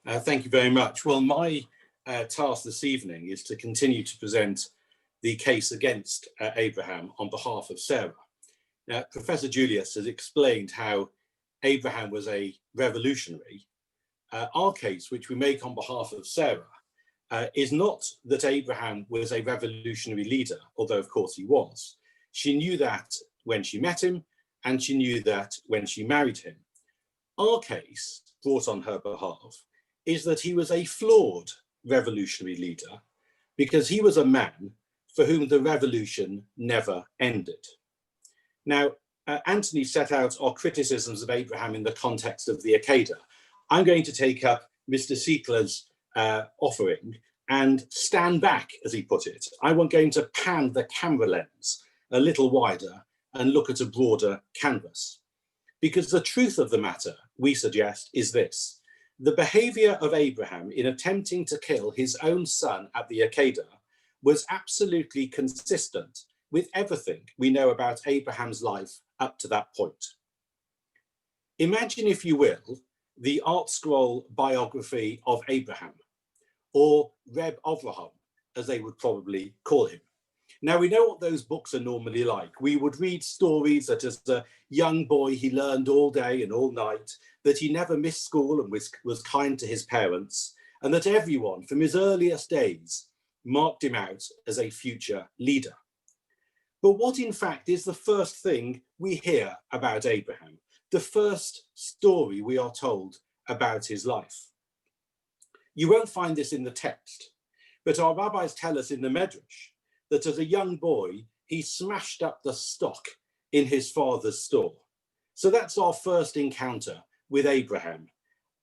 Thank you very much. Well, my task this evening is to continue to present the case against Abraham on behalf of Sarah. Now, Professor Julius has explained how Abraham was a revolutionary. Our case, which we make on behalf of Sarah, is not that Abraham was a revolutionary leader, although of course he was. She knew that when she met him, and she knew that when she married him. Our case, brought on her behalf, is that he was a flawed revolutionary leader because he was a man for whom the revolution never ended. Now, Anthony set out our criticisms of Abraham in the context of the Akedah. I'm going to take up Mr. Siegler's offering and stand back, as he put it. I'm going to pan the camera lens a little wider and look at a broader canvas. Because the truth of the matter, we suggest, is this. The behavior of Abraham in attempting to kill his own son at the Akedah was absolutely consistent with everything we know about Abraham's life up to that point. Imagine, if you will, the ArtScroll biography of Abraham, or Reb Avraham, as they would probably call him. Now, we know what those books are normally like. We would read stories that as a young boy, he learned all day and all night, that he never missed school and was kind to his parents, and that everyone from his earliest days marked him out as a future leader. But what in fact is the first thing we hear about Abraham, the first story we are told about his life? You won't find this in the text, but our rabbis tell us in the Medrash that as a young boy, he smashed up the stock in his father's store. So that's our first encounter with Abraham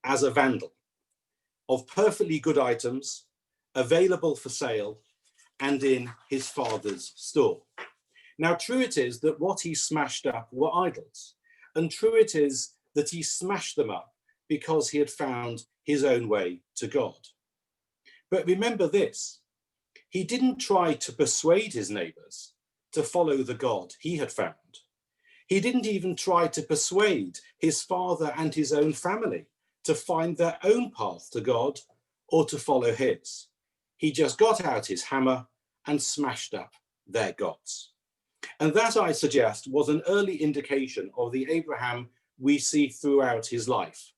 as a vandal of perfectly good items available for sale and in his father's store. Now, true it is that what he smashed up were idols, and true it is that he smashed them up because he had found his own way to God. But remember this, he didn't try to persuade his neighbors to follow the God he had found. He didn't even try to persuade his father and his own family to find their own path to God or to follow his. He just got out his hammer and smashed up their gods. And that, I suggest, was an early indication of the Abraham we see throughout his life.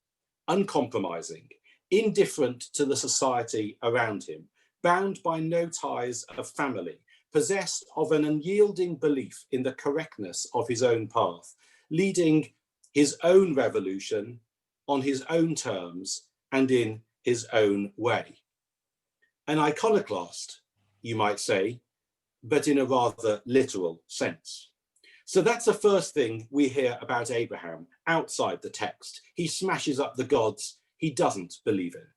Uncompromising, indifferent to the society around him, bound by no ties of family, possessed of an unyielding belief in the correctness of his own path, leading his own revolution on his own terms and in his own way. An iconoclast, you might say, but in a rather literal sense. So that's the first thing we hear about Abraham outside the text. He smashes up the gods he doesn't believe in.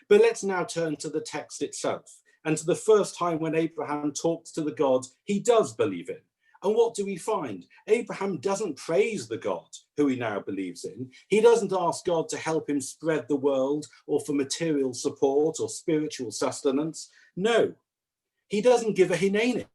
But let's now turn to the text itself and to the first time when Abraham talks to the God he does believe in. And what do we find? Abraham doesn't praise the God who he now believes in. He doesn't ask God to help him spread the world or for material support or spiritual sustenance. No, he doesn't give a hineni,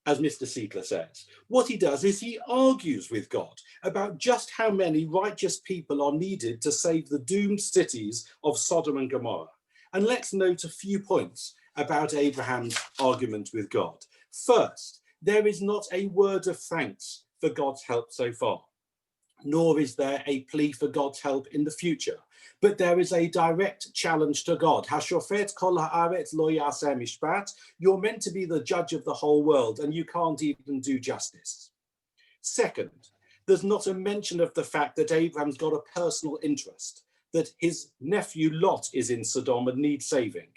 as Mr. Siegler says. What he does is he argues with God about just how many righteous people are needed to save the doomed cities of Sodom and Gomorrah. And let's note a few points about Abraham's argument with God. First, there is not a word of thanks for God's help so far, nor is there a plea for God's help in the future. But there is a direct challenge to God. Hashofet kol haaretz lo yaseh mishpat. You're meant to be the judge of the whole world, and you can't even do justice. Second, there's not a mention of the fact that Abraham's got a personal interest, that his nephew Lot is in Sodom and needs saving.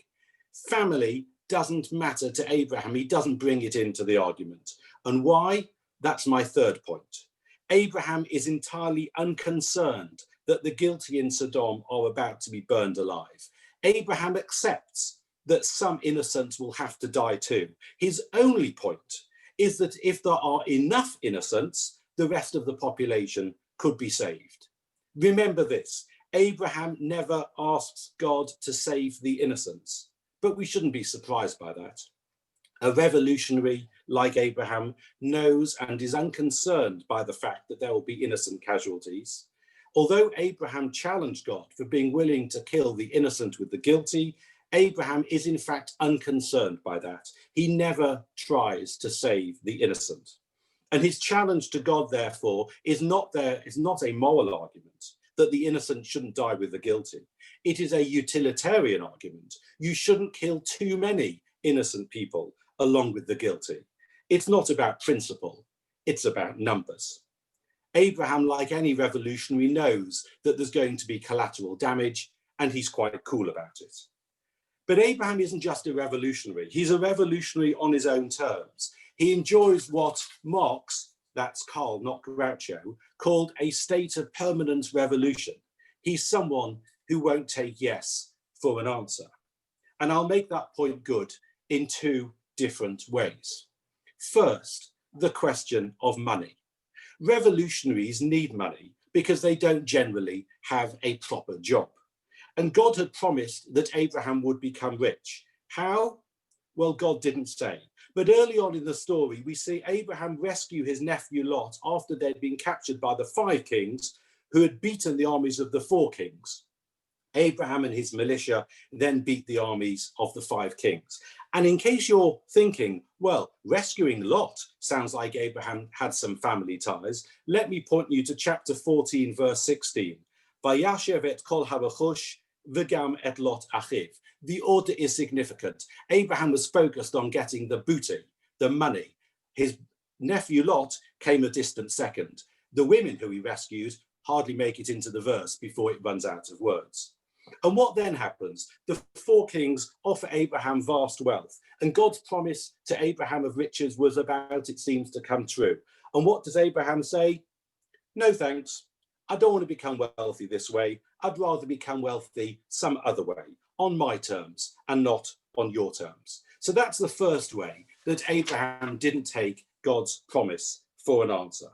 Family doesn't matter to Abraham. He doesn't bring it into the argument. And why? That's my third point. Abraham is entirely unconcerned that the guilty in Sodom are about to be burned alive. Abraham accepts that some innocents will have to die too. His only point is that if there are enough innocents, the rest of the population could be saved. Remember this, Abraham never asks God to save the innocents, but we shouldn't be surprised by that. A revolutionary like Abraham knows and is unconcerned by the fact that there will be innocent casualties. Although Abraham challenged God for being willing to kill the innocent with the guilty, Abraham is in fact unconcerned by that. He never tries to save the innocent. And his challenge to God, therefore, is not a moral argument that the innocent shouldn't die with the guilty. It is a utilitarian argument. You shouldn't kill too many innocent people along with the guilty. It's not about principle, it's about numbers. Abraham, like any revolutionary, knows that there's going to be collateral damage, and he's quite cool about it. But Abraham isn't just a revolutionary. He's a revolutionary on his own terms. He enjoys what Marx, that's Karl, not Groucho, called a state of permanent revolution. He's someone who won't take yes for an answer. And I'll make that point good in two different ways. First, the question of money. Revolutionaries need money because they don't generally have a proper job. And God had promised that Abraham would become rich. How? Well, God didn't say. But early on in the story, we see Abraham rescue his nephew Lot after they'd been captured by the 5 kings who had beaten the armies of the 4 kings. Abraham and his militia then beat the armies of the 5 kings. And in case you're thinking, well, rescuing Lot sounds like Abraham had some family ties, let me point you to chapter 14, verse 16. Vayashev et kol harachush v'gam et Lot achiv. The order is significant. Abraham was focused on getting the booty, the money. His nephew Lot came a distant second. The women who he rescued hardly make it into the verse before it runs out of words. And what then happens? The 4 kings offer Abraham vast wealth, and God's promise to Abraham of riches was about, it seems, to come true. And what does Abraham say? No thanks. I don't want to become wealthy this way. I'd rather become wealthy some other way, on my terms and not on your terms. So that's the first way that Abraham didn't take God's promise for an answer.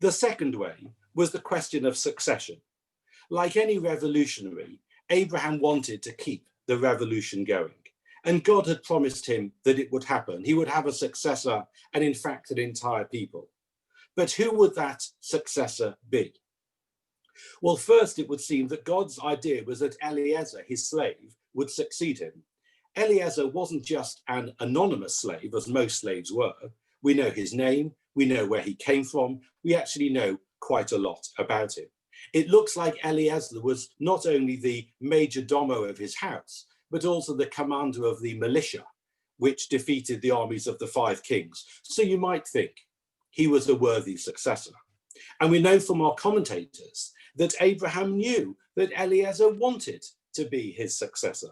The second way was the question of succession. Like any revolutionary, Abraham wanted to keep the revolution going. And God had promised him that it would happen. He would have a successor and in fact an entire people. But who would that successor be? Well, first it would seem that God's idea was that Eliezer, his slave, would succeed him. Eliezer wasn't just an anonymous slave, as most slaves were. We know his name, we know where he came from, we actually know quite a lot about him. It looks like Eliezer was not only the major domo of his house, but also the commander of the militia, which defeated the armies of the 5 kings. So you might think he was a worthy successor. And we know from our commentators that Abraham knew that Eliezer wanted to be his successor.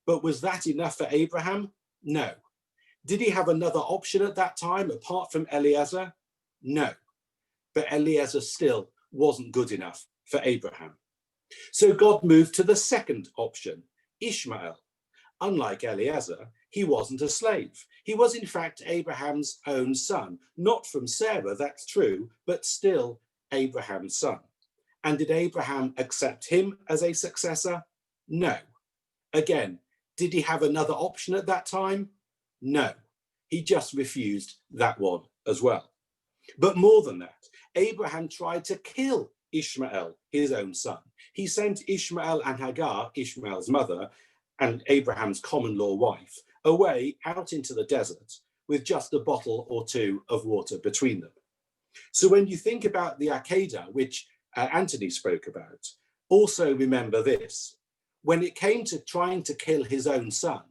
But was that enough for Abraham? No. Did he have another option at that time apart from Eliezer? No. But Eliezer still wasn't good enough for Abraham. So God moved to the second option, Ishmael. Unlike Eliezer, he wasn't a slave. He was in fact Abraham's own son, not from Sarah, that's true, but still Abraham's son. And did Abraham accept him as a successor? No. Again, did he have another option at that time? No. He just refused that one as well. But more than that, Abraham tried to kill Ishmael, his own son. He sent Ishmael and Hagar, Ishmael's mother, and Abraham's common law wife, away out into the desert with just a bottle or 2 of water between them. So when you think about the Akedah, which Anthony spoke about, also remember this. When it came to trying to kill his own son,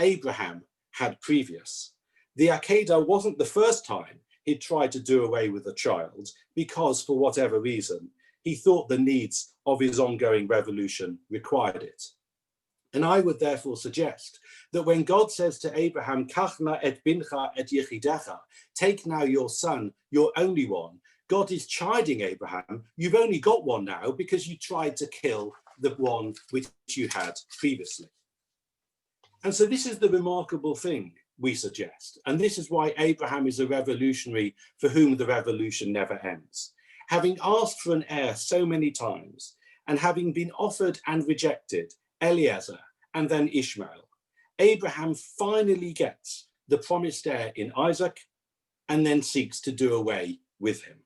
Abraham had previous. The Akedah wasn't the first time he'd tried to do away with a child because, for whatever reason, he thought the needs of his ongoing revolution required it. And I would therefore suggest that when God says to Abraham, Kachna et bincha et yechidecha, take now your son, your only one, God is chiding Abraham, you've only got one now because you tried to kill the one which you had previously. And so this is the remarkable thing we suggest. And this is why Abraham is a revolutionary for whom the revolution never ends. Having asked for an heir so many times and having been offered and rejected Eliezer and then Ishmael, Abraham finally gets the promised heir in Isaac and then seeks to do away with him.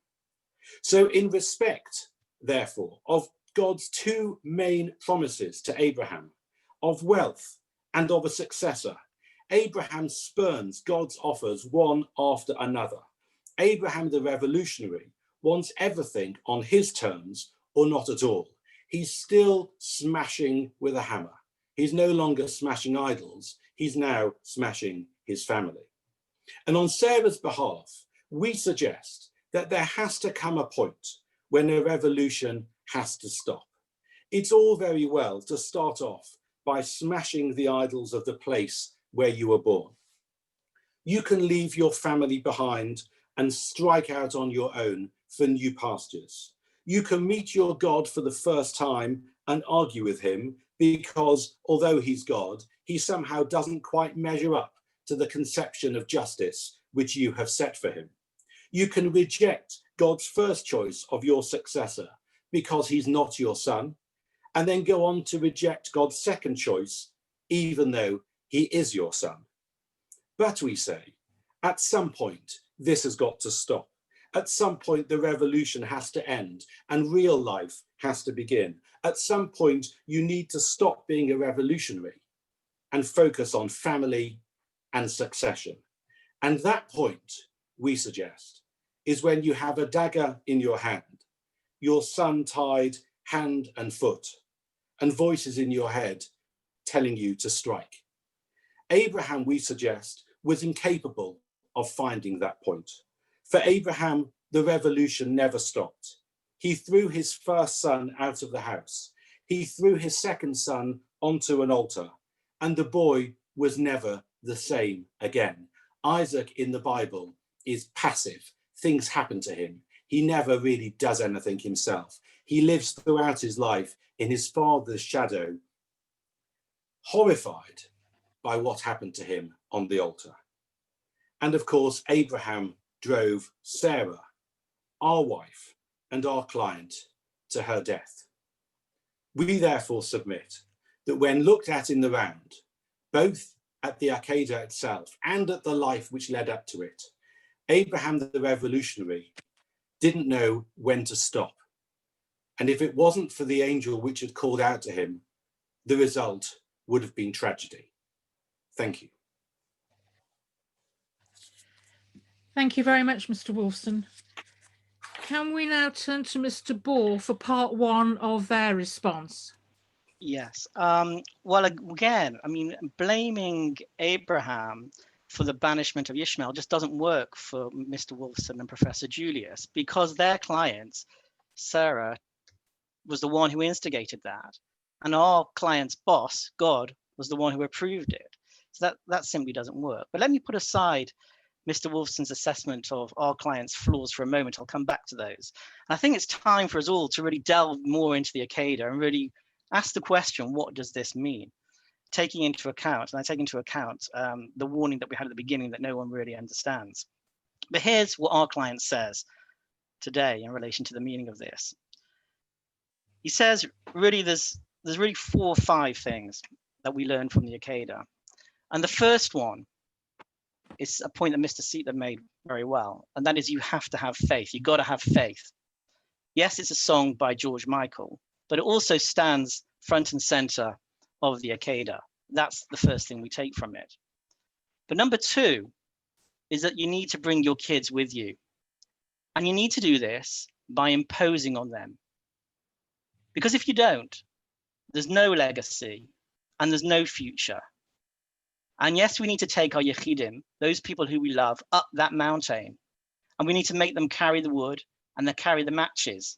So in respect, therefore, of God's 2 main promises to Abraham, of wealth and of a successor, Abraham spurns God's offers one after another. Abraham, the revolutionary, wants everything on his terms or not at all. He's still smashing with a hammer. He's no longer smashing idols. He's now smashing his family. And on Sarah's behalf, we suggest that there has to come a point when a revolution has to stop. It's all very well to start off by smashing the idols of the place where you were born. You can leave your family behind and strike out on your own for new pastures. You can meet your God for the first time and argue with him because although he's God, he somehow doesn't quite measure up to the conception of justice which you have set for him. You can reject God's first choice of your successor because he's not your son, and then go on to reject God's second choice, even though he is your son. But we say, at some point, this has got to stop. At some point, the revolution has to end and real life has to begin. At some point, you need to stop being a revolutionary and focus on family and succession. And that point, we suggest, is when you have a dagger in your hand, your son tied hand and foot, and voices in your head telling you to strike. Abraham, we suggest, was incapable of finding that point. For Abraham, the revolution never stopped. He threw his first son out of the house. He threw his second son onto an altar, and the boy was never the same again. Isaac in the Bible is passive. Things happen to him. He never really does anything himself. He lives throughout his life in his father's shadow, horrified by what happened to him on the altar. And of course, Abraham drove Sarah, our wife and our client, to her death. We therefore submit that when looked at in the round, both at the Akedah itself and at the life which led up to it, Abraham the revolutionary didn't know when to stop. And if it wasn't for the angel which had called out to him, the result would have been tragedy. Thank you.
Thank you very much, Mr. Wolfson. Can we now turn to Mr. Ball for part one of their response?
Yes. Well, again, I mean, blaming Abraham for the banishment of Ishmael just doesn't work for Mr. Wolfson and Professor Julius, because their client, Sarah, was the one who instigated that. And our client's boss, God, was the one who approved it. So that simply doesn't work. But let me put aside Mr. Wolfson's assessment of our client's flaws for a moment. I'll come back to those. And I think it's time for us all to really delve more into the Akedah and really ask the question, what does this mean? Taking into account, and I take into account the warning that we had at the beginning that no one really understands. But here's what our client says today in relation to the meaning of this. He says, really, there's really 4 or 5 things that we learn from the Akedah. And the first one is a point that Mr. Seetler made very well, and that is you have to have faith. You've got to have faith. Yes, it's a song by George Michael, but it also stands front and center of the Akedah. That's the first thing we take from it. But number 2 is that you need to bring your kids with you. And you need to do this by imposing on them. Because if you don't, there's no legacy and there's no future. And yes, we need to take our Yechidim, those people who we love, up that mountain. And we need to make them carry the wood and they carry the matches.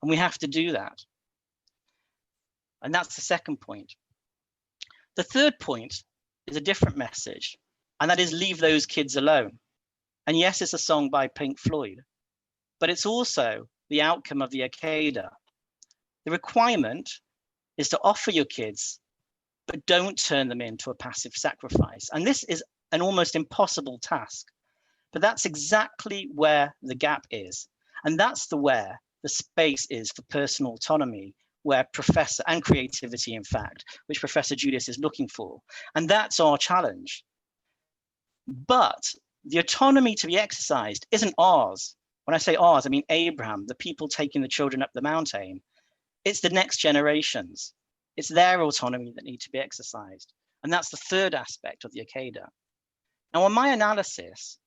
And we have to do that. And that's the second point. The third point is a different message, and that is leave those kids alone. And yes, it's a song by Pink Floyd, but it's also the outcome of the Akedah. The requirement is to offer your kids, but don't turn them into a passive sacrifice. And this is an almost impossible task, but that's exactly where the gap is. And that's where the space is for personal autonomy, where professor and creativity, in fact, which Professor Julius is looking for. And that's our challenge. But the autonomy to be exercised isn't ours. When I say ours, I mean Abraham, the people taking the children up the mountain. It's the next generations. It's their autonomy that need to be exercised. And that's the third aspect of the Akedah. Now, on my analysis,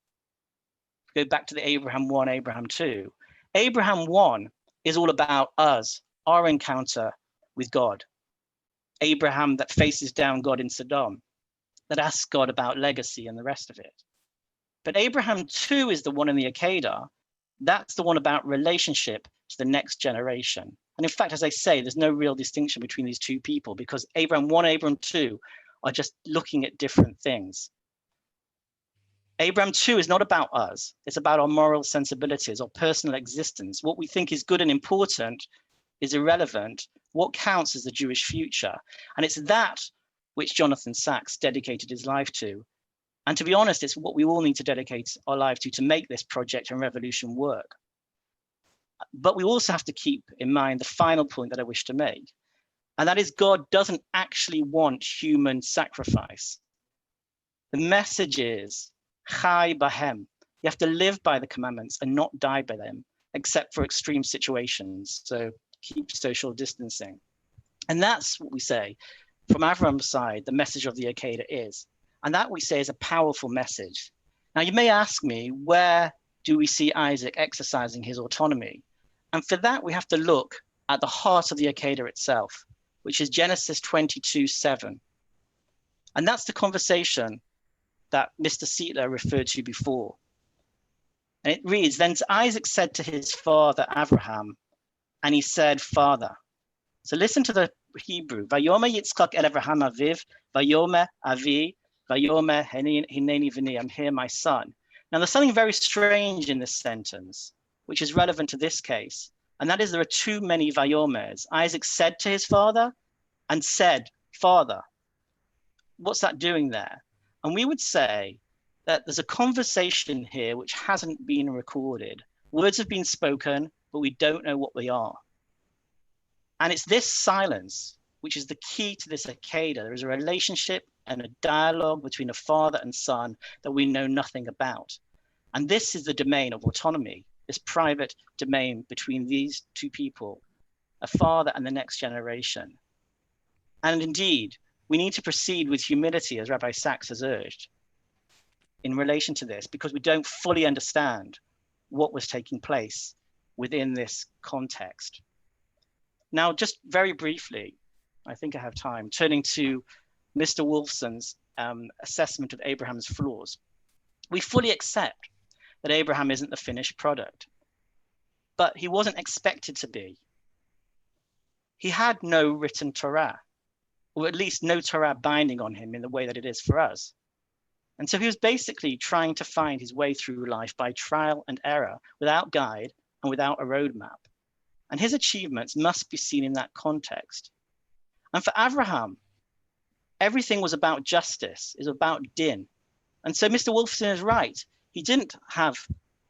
go back to the Abraham 1, Abraham 2. Abraham 1 is all about us, our encounter with God. Abraham that faces down God in Sodom, that asks God about legacy and the rest of it. But Abraham 2 is the one in the Akedah. That's the one about relationship to the next generation. And in fact, as I say, there's no real distinction between these two people because Abraham 1 and Abraham 2 are just looking at different things. Abraham 2 is not about us. It's about our moral sensibilities or personal existence. What we think is good and important is irrelevant. What counts is the Jewish future. And it's that which Jonathan Sacks dedicated his life to. And to be honest, it's what we all need to dedicate our life to make this project and revolution work. But we also have to keep in mind the final point that I wish to make. And that is God doesn't actually want human sacrifice. The message is, Chai bahem. You have to live by the commandments and not die by them, except for extreme situations. So keep social distancing. And that's what we say from Avram's side, the message of the Akedah is. And that we say is a powerful message. Now you may ask me, where do we see Isaac exercising his autonomy? And for that, we have to look at the heart of the Akedah itself, which is Genesis 22:7. And that's the conversation that Mr. Sietler referred to before. And it reads, then Isaac said to his father, Abraham, and he said, Father. So listen to the Hebrew. Vayomer Yitzchak el Avraham aviv, Vayomer avi, Vayomer hineni v'ni, I'm here, my son. Now there's something very strange in this sentence, which is relevant to this case. And that is there are too many Vayomers. Isaac said to his father and said, Father. What's that doing there? And we would say that there's a conversation here which hasn't been recorded. Words have been spoken, but we don't know what they are. And it's this silence, which is the key to this Akedah. There is a relationship and a dialogue between a father and son that we know nothing about. And this is the domain of autonomy, this private domain between these two people, a father and the next generation. And indeed, we need to proceed with humility, as Rabbi Sacks has urged, in relation to this, because we don't fully understand what was taking place within this context. Now, just very briefly, I think I have time, turning to Mr. Wolfson's assessment of Abraham's flaws. We fully accept that Abraham isn't the finished product, but he wasn't expected to be. He had no written Torah, or at least no Torah binding on him in the way that it is for us. And so he was basically trying to find his way through life by trial and error, without guide and without a roadmap. And his achievements must be seen in that context. And for Abraham, everything was about justice, is about din. And so Mr. Wolfson is right. He didn't have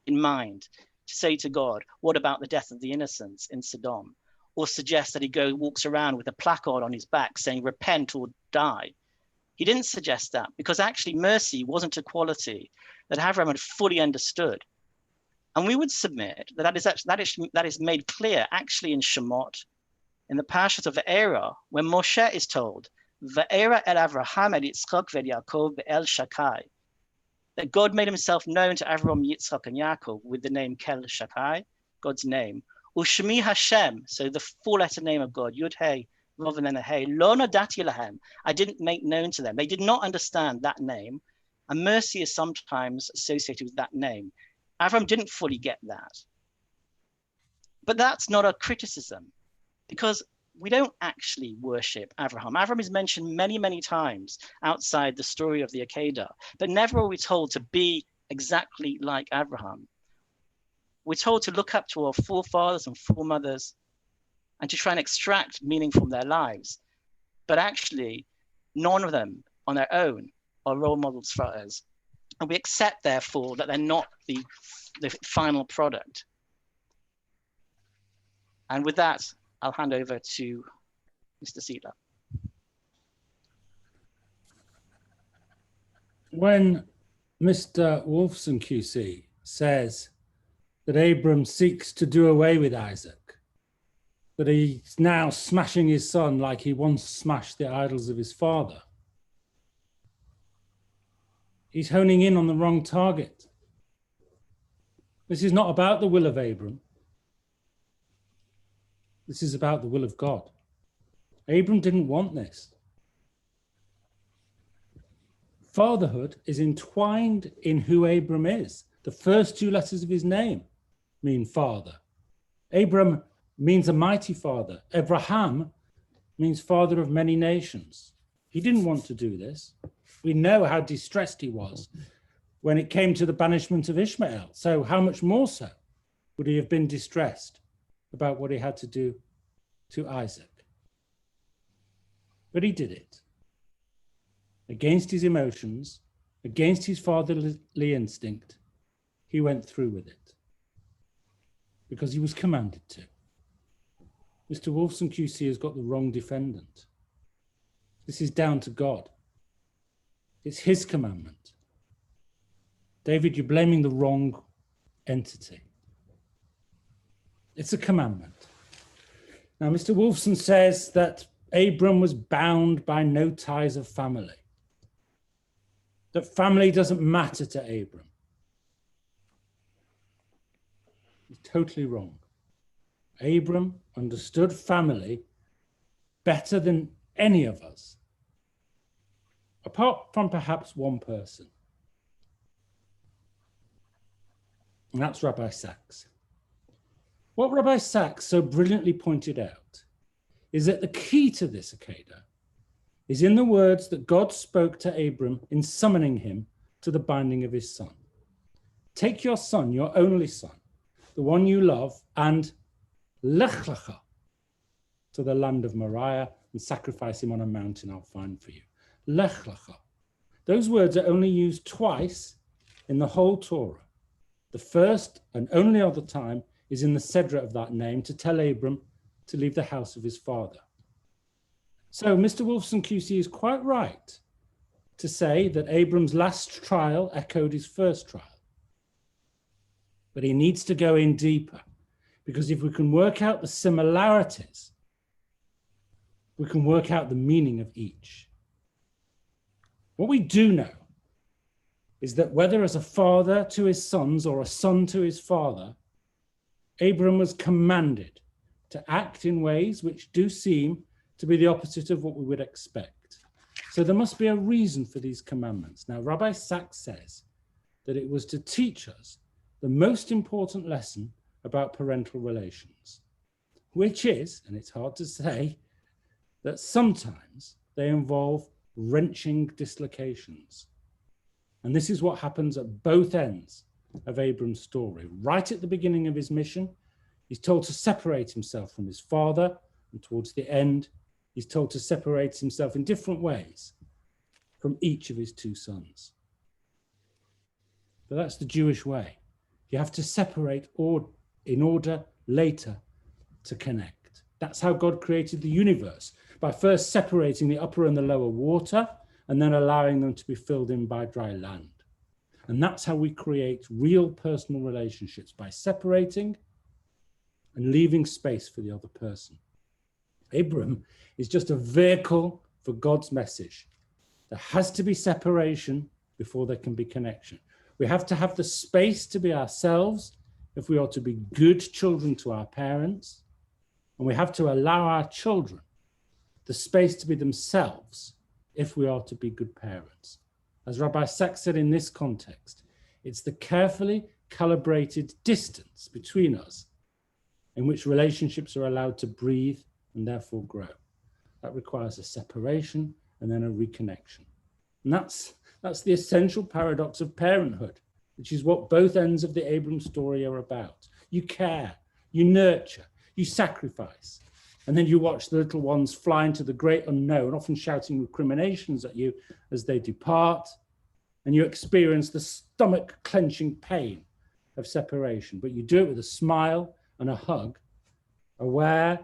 in mind to say to God, what about the death of the innocents in Sodom? Or suggest that he walks around with a placard on his back saying, repent or die. He didn't suggest that because actually mercy wasn't a quality that Abraham had fully understood. And we would submit that is made clear actually in Shemot, in the Parshas of Ve'era, when Moshe is told, Ve'era el Avraham el Yitzchak ve'el Yaakov be'el Shakai, that God made himself known to Avraham, Yitzchak, and Yaakov with the name Kel Shakai, God's name. Ushmi Hashem, so the four-letter name of God, Yud Hey, Vav and then a Hey, Lo Nodati Lahem, I didn't make known to them. They did not understand that name, and mercy is sometimes associated with that name. Avram didn't fully get that. But that's not a criticism, because we don't actually worship Avraham. Avram is mentioned many, many times outside the story of the Akedah, but never are we told to be exactly like Avraham. We're told to look up to our forefathers and foremothers and to try and extract meaning from their lives. But actually, none of them on their own are role models for us. And we accept, therefore, that they're not the final product. And with that, I'll hand over to Mr. Sietler.
When Mr. Wolfson QC says that Abram seeks to do away with Isaac, that he's now smashing his son like he once smashed the idols of his father, he's honing in on the wrong target. This is not about the will of Abram. This is about the will of God. Abram didn't want this. Fatherhood is entwined in who Abram is. The first two letters of his name mean father. Abram means a mighty father. Abraham means father of many nations. He didn't want to do this. We know how distressed he was when it came to the banishment of Ishmael. So how much more so would he have been distressed about what he had to do to Isaac? But he did it. Against his emotions, against his fatherly instinct, he went through with it because he was commanded to. Mr. Wolfson QC has got the wrong defendant. This is down to God. It's his commandment. David, you're blaming the wrong entity. It's a commandment. Now, Mr. Wolfson says that Abram was bound by no ties of family, that family doesn't matter to Abram. He's totally wrong. Abram understood family better than any of us, apart from perhaps one person. And that's Rabbi Sachs. What Rabbi Sachs so brilliantly pointed out is that the key to this Akedah is in the words that God spoke to Abram in summoning him to the binding of his son. Take your son, your only son, the one you love, and lech lecha to the land of Moriah and sacrifice him on a mountain I'll find for you. Lech lecha. Those words are only used twice in the whole Torah. The first and only other time is in the Sedra of that name to tell Abram to leave the house of his father. So Mr. Wolfson QC is quite right to say that Abram's last trial echoed his first trial. But he needs to go in deeper, because if we can work out the similarities, we can work out the meaning of each. What we do know is that whether as a father to his sons or a son to his father, Abram was commanded to act in ways which do seem to be the opposite of what we would expect. So there must be a reason for these commandments. Now, Rabbi Sachs says that it was to teach us the most important lesson about parental relations, which is, and it's hard to say, that sometimes they involve wrenching dislocations. And this is what happens at both ends of Abram's story. Right at the beginning of his mission, he's told to separate himself from his father, and towards the end, he's told to separate himself in different ways from each of his two sons. But that's the Jewish way. You have to separate in order later to connect. That's how God created the universe, by first separating the upper and the lower water, and then allowing them to be filled in by dry land. And that's how we create real personal relationships, by separating and leaving space for the other person. Abram is just a vehicle for God's message. There has to be separation before there can be connection. We have to have the space to be ourselves if we are to be good children to our parents. And we have to allow our children the space to be themselves if we are to be good parents. As Rabbi Sachs said in this context, it's the carefully calibrated distance between us in which relationships are allowed to breathe and therefore grow. That requires a separation and then a reconnection. And that's the essential paradox of parenthood, which is what both ends of the Abram story are about. You care, you nurture, you sacrifice, and then you watch the little ones fly into the great unknown, often shouting recriminations at you as they depart, and you experience the stomach-clenching pain of separation. But you do it with a smile and a hug, aware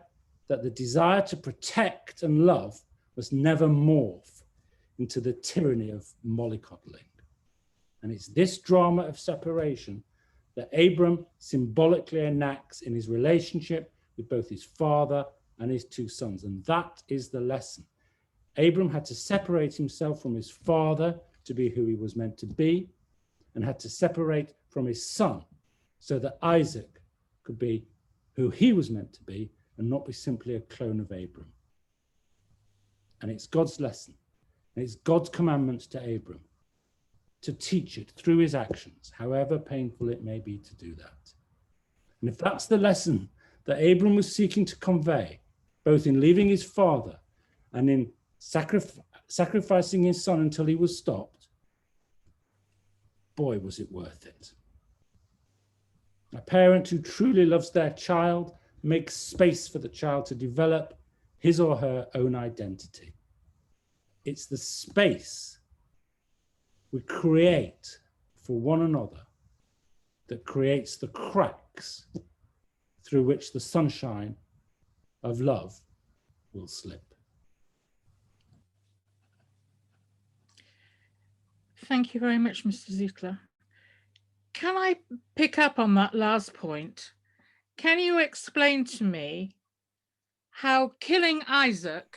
that the desire to protect and love must never morph into the tyranny of mollycoddling. And it's this drama of separation that Abram symbolically enacts in his relationship with both his father and his two sons. And that is the lesson. Abram had to separate himself from his father to be who he was meant to be, and had to separate from his son so that Isaac could be who he was meant to be and not be simply a clone of Abram. And it's God's lesson. And it's God's commandments to Abram to teach it through his actions, however painful it may be to do that. And if that's the lesson that Abram was seeking to convey, both in leaving his father and in sacrificing his son until he was stopped, boy, was it worth it. A parent who truly loves their child makes space for the child to develop his or her own identity. It's the space we create for one another that creates the cracks through which the sunshine of love will slip.
Thank you very much, Mr. Zietler. Can I pick up on that last point? Can you explain to me how killing Isaac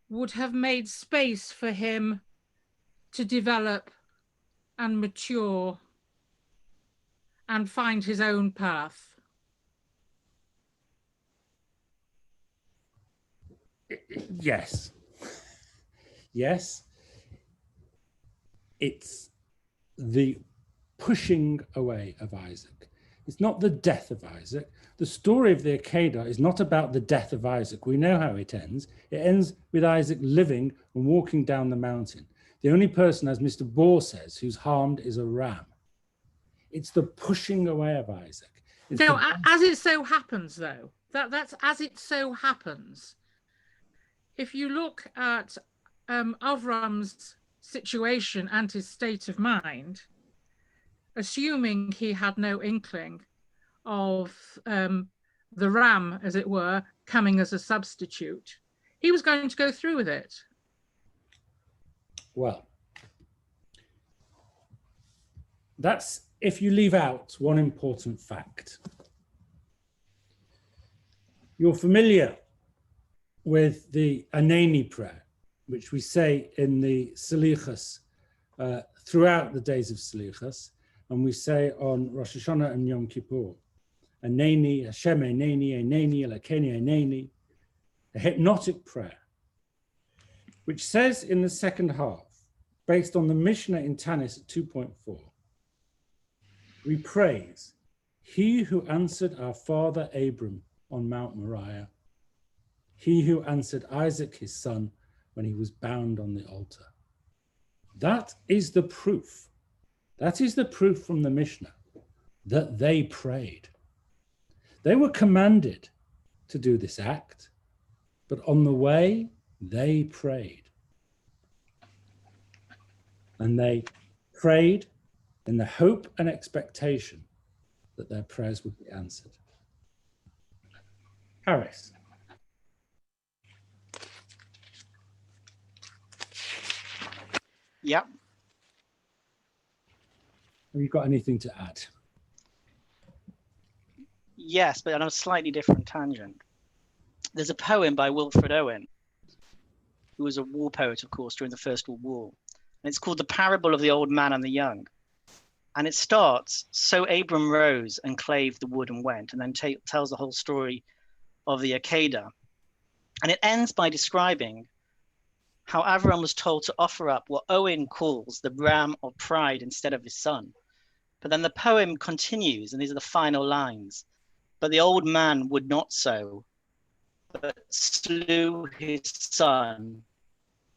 would have made space for him to develop and mature and find his own path?
Yes. Yes. It's the pushing away of Isaac. It's not the death of Isaac. The story of the Akedah is not about the death of Isaac. We know how it ends. It ends with Isaac living and walking down the mountain. The only person, as Mr. Bohr says, who's harmed is a ram. It's the pushing away of Isaac.
No, as it so happens, though, that's as it so happens. If you look at Avram's situation and his state of mind, assuming he had no inkling of the ram, as it were, coming as a substitute, he was going to go through with it.
Well, that's if you leave out one important fact. You're familiar with the Anani prayer, which we say in the Selichas throughout the days of Selichas, and we say on Rosh Hashanah and Yom Kippur, Anani, Hashem Anani, Anani, Elokeni Anani, a hypnotic prayer, which says in the second half, based on the Mishnah in Tanis at 2.4, we praise he who answered our father Abram on Mount Moriah, he who answered Isaac his son when he was bound on the altar. That is the proof. That is the proof from the Mishnah that they prayed. They were commanded to do this act, but on the way, they prayed. And they prayed in the hope and expectation that their prayers would be answered. Harris.
Yep.
Have you got anything to add?
Yes, but on a slightly different tangent. There's a poem by Wilfred Owen, who was a war poet, of course, during the First World War. And it's called The Parable of the Old Man and the Young. And it starts, so Abram rose and clave the wood and went, and then tells the whole story of the Akedah. And it ends by describing how Avram was told to offer up what Owen calls the ram of pride instead of his son. But then the poem continues, and these are the final lines. But the old man would not so, but slew his son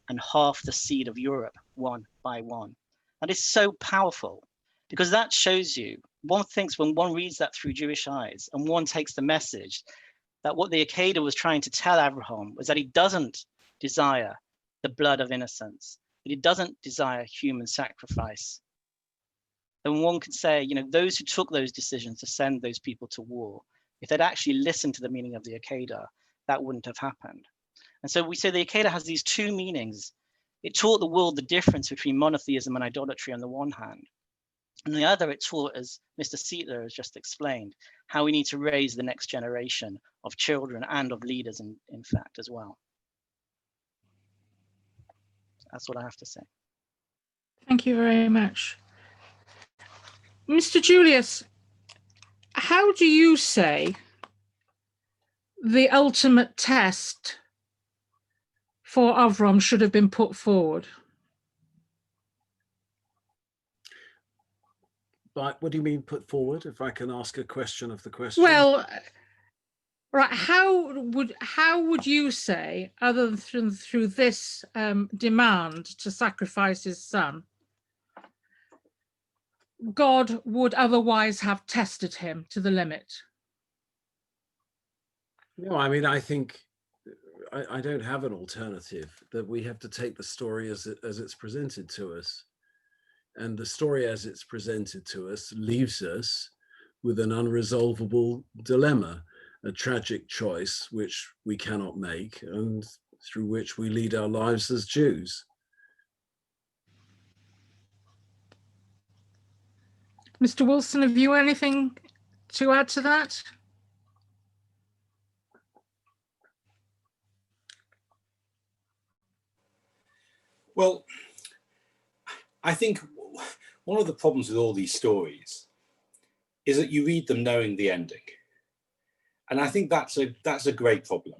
and half the seed of Europe, one by one. That is so powerful, because that shows you, one thinks when one reads that through Jewish eyes, and one takes the message that what the Akedah was trying to tell Abraham was that he doesn't desire the blood of innocence, that he doesn't desire human sacrifice. Then one could say, you know, those who took those decisions to send those people to war, if they'd actually listened to the meaning of the Akedah, that wouldn't have happened. And so we say the Akedah has these two meanings. It taught the world the difference between monotheism and idolatry on the one hand. And the other, it taught, as Mr. Zietler has just explained, how we need to raise the next generation of children and of leaders, in fact, as well. That's what I have to say.
Thank you very much. Mr. Julius, how do you say the ultimate test for Avram should have been put forward?
But what do you mean put forward? If I can ask a question of the question.
Well, Right, how would you say, other than through this demand to sacrifice his son, God would otherwise have tested him to the limit?
No, I mean, I think I don't have an alternative, that we have to take the story as it's presented to us. And the story as it's presented to us leaves us with an unresolvable dilemma, a tragic choice which we cannot make and through which we lead our lives as Jews.
Mr. Wilson, have you anything to add to that?
Well, I think one of the problems with all these stories is that you read them knowing the ending. And I think that's a great problem.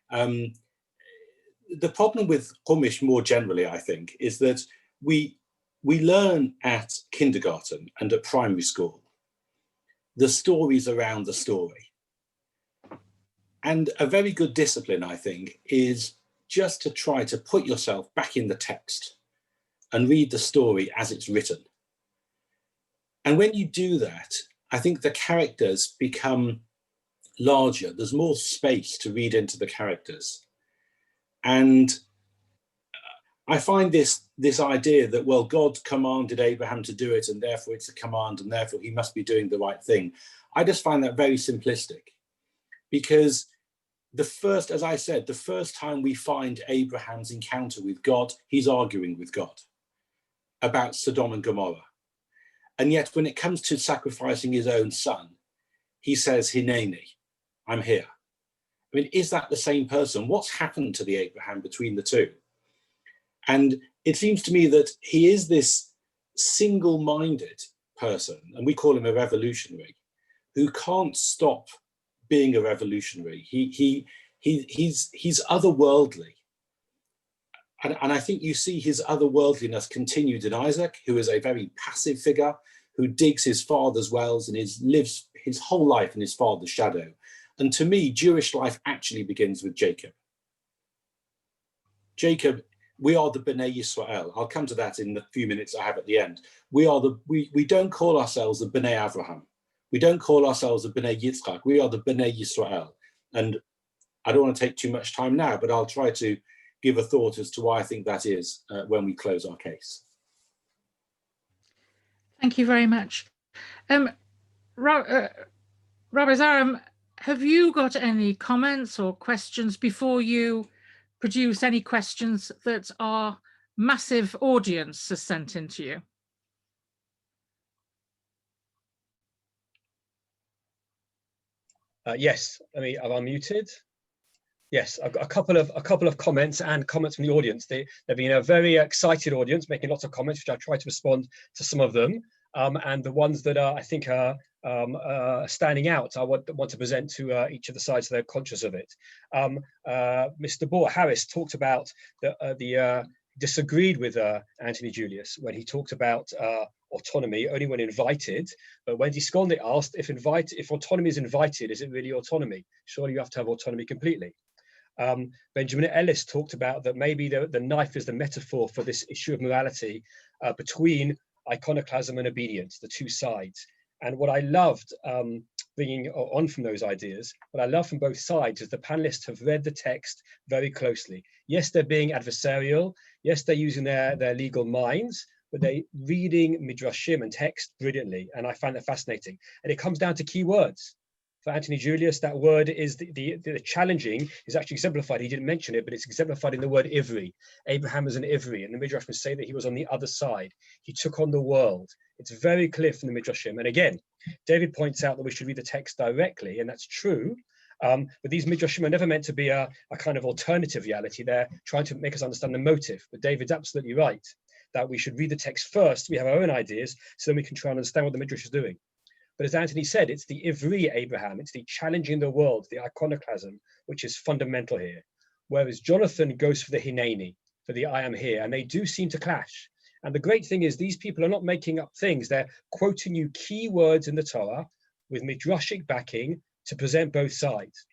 The problem with Chumash more generally, I think, is that we learn at kindergarten and at primary school the stories around the story. And a very good discipline, I think, is just to try to put yourself back in the text and read the story as it's written. And when you do that, I think the characters become larger. There's more space to read into the characters. And I find this idea that, well, God commanded Abraham to do it, and therefore it's a command, and therefore he must be doing the right thing. I just find that very simplistic, because as I said, the first time we find Abraham's encounter with God, he's arguing with God about Sodom and Gomorrah. And yet when it comes to sacrificing his own son, he says, Hineni, I'm here. I mean, is that the same person? What's happened to the Abraham between the two? And it seems to me that he is this single-minded person, and we call him a revolutionary, who can't stop being a revolutionary. He's otherworldly. And I think you see his otherworldliness continued in Isaac, who is a very passive figure, who digs his father's wells and lives his whole life in his father's shadow. And to me, Jewish life actually begins with Jacob. Jacob, we are the Bnei Yisrael. I'll come to that in the few minutes I have at the end. We don't call ourselves the Bnei Avraham. We don't call ourselves the Bnei Yitzchak. We are the Bnei Yisrael. And I don't want to take too much time now, but I'll try to give a thought as to why I think that is when we close our case.
Thank you very much. Rabbi Zaram, have you got any comments or questions before you produce any questions that our massive audience has sent into you?
Yes, am I unmuted? Yes, I've got a couple of comments and comments from the audience. They've been a very excited audience, making lots of comments, which I try to respond to some of them. And the ones that I think are standing out, I want to present to each of the sides so they're conscious of it. Mr. Harris talked about disagreed with Anthony Julius when he talked about autonomy only when invited. But Wendy Skolnick asked if autonomy is invited, is it really autonomy? Surely you have to have autonomy completely. Benjamin Ellis talked about that maybe the knife is the metaphor for this issue of morality between iconoclasm and obedience, the two sides. And what I loved bringing on from those ideas, what I love from both sides is the panelists have read the text very closely. Yes, they're being adversarial. Yes, they're using their legal minds, but they're reading midrashim and text brilliantly. And I find that fascinating. And it comes down to key words. For Anthony Julius, that word is the challenging is actually exemplified. He didn't mention it, but it's exemplified in the word Ivri. Abraham is an Ivri, and the Midrash would say that he was on the other side. He took on the world. It's very clear from the Midrashim. And again, David points out that we should read the text directly, and that's true. But these Midrashim are never meant to be a kind of alternative reality. They're trying to make us understand the motive. But David's absolutely right that we should read the text first. We have our own ideas, so then we can try and understand what the Midrash is doing. But as Anthony said, it's the Ivri Abraham, it's the challenging the world, the iconoclasm, which is fundamental here. Whereas Jonathan goes for the Hineni, for the I am here, and they do seem to clash. And the great thing is these people are not making up things. They're quoting you key words in the Torah with midrashic backing to present both sides.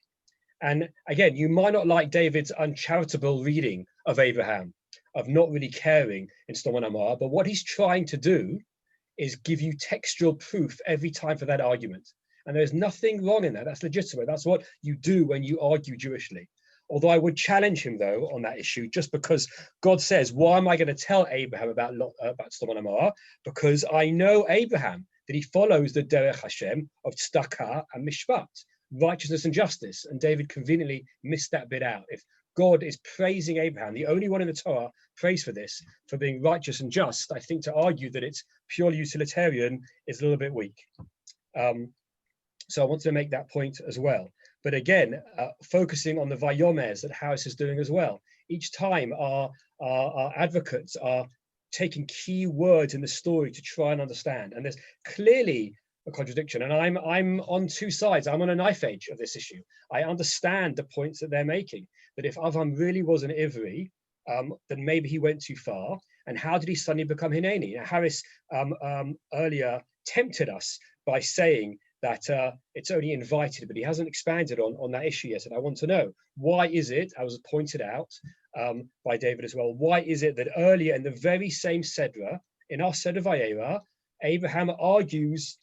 And again, you might not like David's uncharitable reading of Abraham, of not really caring in Sodom and Gomorrah, but what he's trying to do is give you textual proof every time for that argument. And there's nothing wrong in that. That's legitimate. That's what you do when you argue Jewishly. Although I would challenge him, though, on that issue, just because God says, why am I going to tell Abraham about Sodom and Gomorrah? Because I know Abraham, that he follows the Derech Hashem of tzedakah and mishpat, righteousness and justice. And David conveniently missed that bit out. If God is praising Abraham, the only one in the Torah praised for this, for being righteous and just, I think to argue that it's purely utilitarian is a little bit weak. So I wanted to make that point as well. But again, focusing on the Vayomers that Harris is doing as well. Each time our advocates are taking key words in the story to try and understand. And there's clearly a contradiction. And I'm on two sides. I'm on a knife edge of this issue. I understand the points that they're making. That if Avram really was an Ivri, then maybe he went too far. And how did he suddenly become Hineni? Now, Harris earlier tempted us by saying that it's only invited, but he hasn't expanded on that issue yet. And I want to know, why is it, I was pointed out by David as well, why is it that earlier in the very same Sedra, in our Sedra Vayera, Abraham argues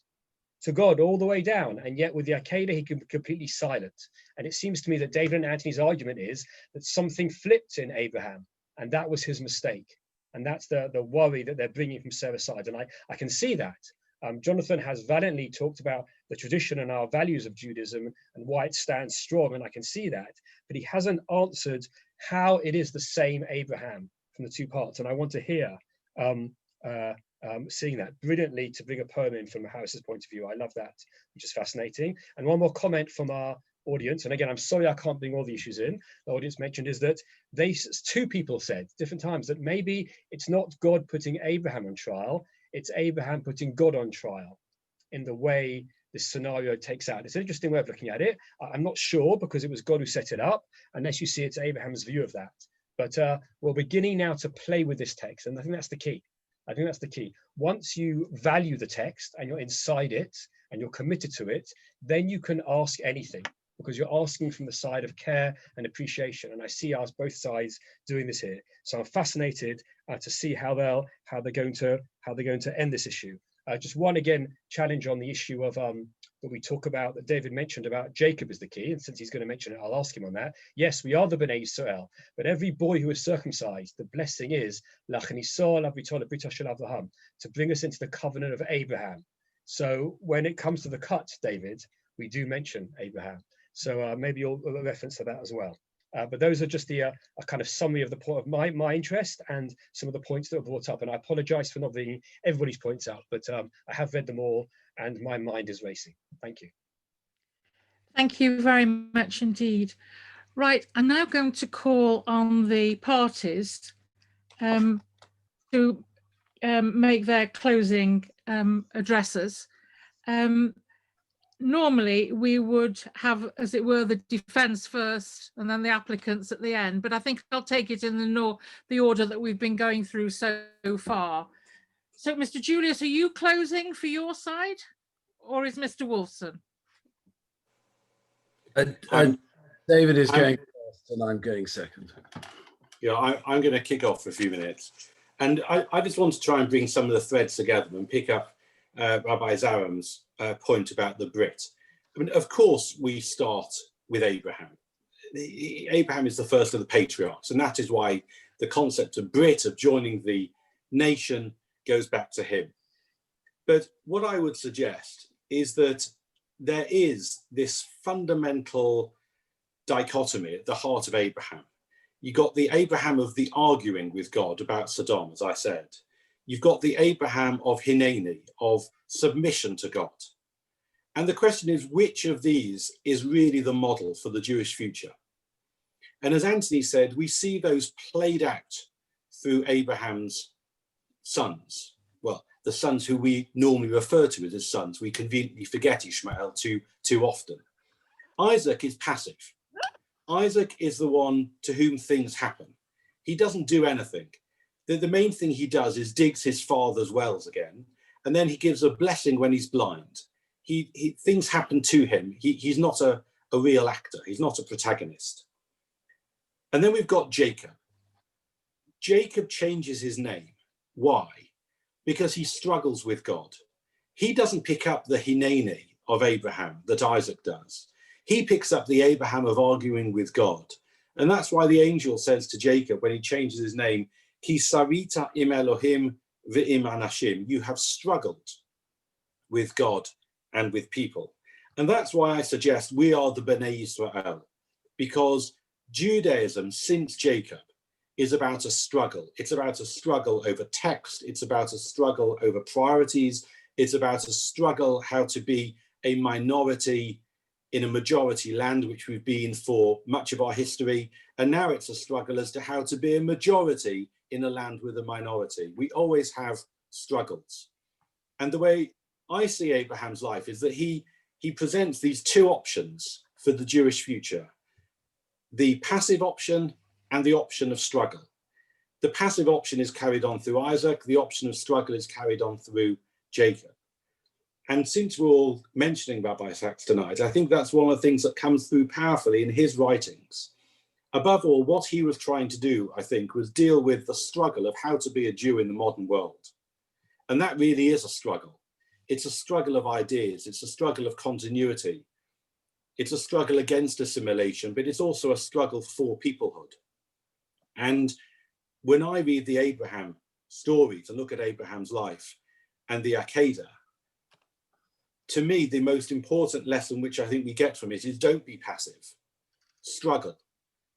to God all the way down, and yet with the Akedah he can be completely silent. And it seems to me that David and Anthony's argument is that something flipped in Abraham, and that was his mistake. And that's the worry that they're bringing from Sarah's side. And I can see that. Jonathan has valiantly talked about the tradition and our values of Judaism and why it stands strong, and I can see that, but he hasn't answered how it is the same Abraham from the two parts. And I want to hear seeing that brilliantly to bring a poem in from Harris's point of view. I love that, which is fascinating. And one more comment from our audience, and again, I'm sorry I can't bring all the issues in. The audience mentioned is that two people said different times that maybe it's not God putting Abraham on trial, it's Abraham putting God on trial in the way this scenario takes out. It's an interesting way of looking at it. I'm not sure because it was God who set it up, unless you see it's Abraham's view of that. But we're beginning now to play with this text, and I think that's the key. I think that's the key. Once you value the text and you're inside it and you're committed to it, then you can ask anything, because you're asking from the side of care and appreciation. And I see us both sides doing this here. So I'm fascinated to see how they're going to end this issue. Just one again challenge on the issue of that we talk about, that David mentioned about Jacob is the key, and since he's going to mention it, I'll ask him on that. Yes, we are the Bnei Yisrael, but every boy who is circumcised, the blessing is to bring us into the covenant of Abraham. So when it comes to the cut, David, we do mention Abraham. So maybe you'll reference to that as well. But those are just a kind of summary of the point of my interest and some of the points that were brought up. And I apologize for not bringing everybody's points out, but I have read them all and my mind is racing. Thank you.
Thank you very much indeed. Right, I'm now going to call on the parties to make their closing addresses. Normally we would have, as it were, the defence first and then the applicants at the end, but I think I'll take it in the order that we've been going through so far. So, Mr. Julius, are you closing for your side, or is Mr. Wolfson?
David is going first and I'm going second.
Yeah, I'm going to kick off for a few minutes. And I just want to try and bring some of the threads together and pick up Rabbi Zaram's point about the Brit. I mean, of course, we start with Abraham. Abraham is the first of the patriarchs, and that is why the concept of Brit, of joining the nation, goes back to him. But what I would suggest is that there is this fundamental dichotomy at the heart of Abraham. You got the Abraham of the arguing with God about Sodom, as I said. You've got the Abraham of Hineni, of submission to God. And the question is, which of these is really the model for the Jewish future? And as Anthony said, we see those played out through Abraham's sons. Well, the sons who we normally refer to as his sons. We conveniently forget Ishmael too often. Isaac is passive. Isaac is the one to whom things happen. He doesn't do anything. The main thing he does is digs his father's wells again, and then he gives a blessing when he's blind. things happen to him. He's not a real actor. He's not a protagonist. And then we've got Jacob. Jacob changes his name. Why? Because he struggles with God. He doesn't pick up the Hineni of Abraham that Isaac does. He picks up the Abraham of arguing with God. And that's why the angel says to Jacob when he changes his name, Ki sarita im Elohim ve'im anashim. You have struggled with God and with people. And that's why I suggest we are the Bnei Yisrael, because Judaism since Jacob is about a struggle. It's about a struggle over text. It's about a struggle over priorities. It's about a struggle how to be a minority in a majority land, which we've been for much of our history. And now it's a struggle as to how to be a majority in a land with a minority. We always have struggles. And the way I see Abraham's life is that he presents these two options for the Jewish future: the passive option and the option of struggle. The passive option is carried on through Isaac. The option of struggle is carried on through Jacob. And since we're all mentioning Rabbi Sacks tonight, I think that's one of the things that comes through powerfully in his writings. Above all, what he was trying to do, I think, was deal with the struggle of how to be a Jew in the modern world. And that really is a struggle. It's a struggle of ideas. It's a struggle of continuity. It's a struggle against assimilation, but it's also a struggle for peoplehood. And when I read the Abraham stories and look at Abraham's life and the Akedah, to me, the most important lesson which I think we get from it is don't be passive, struggle.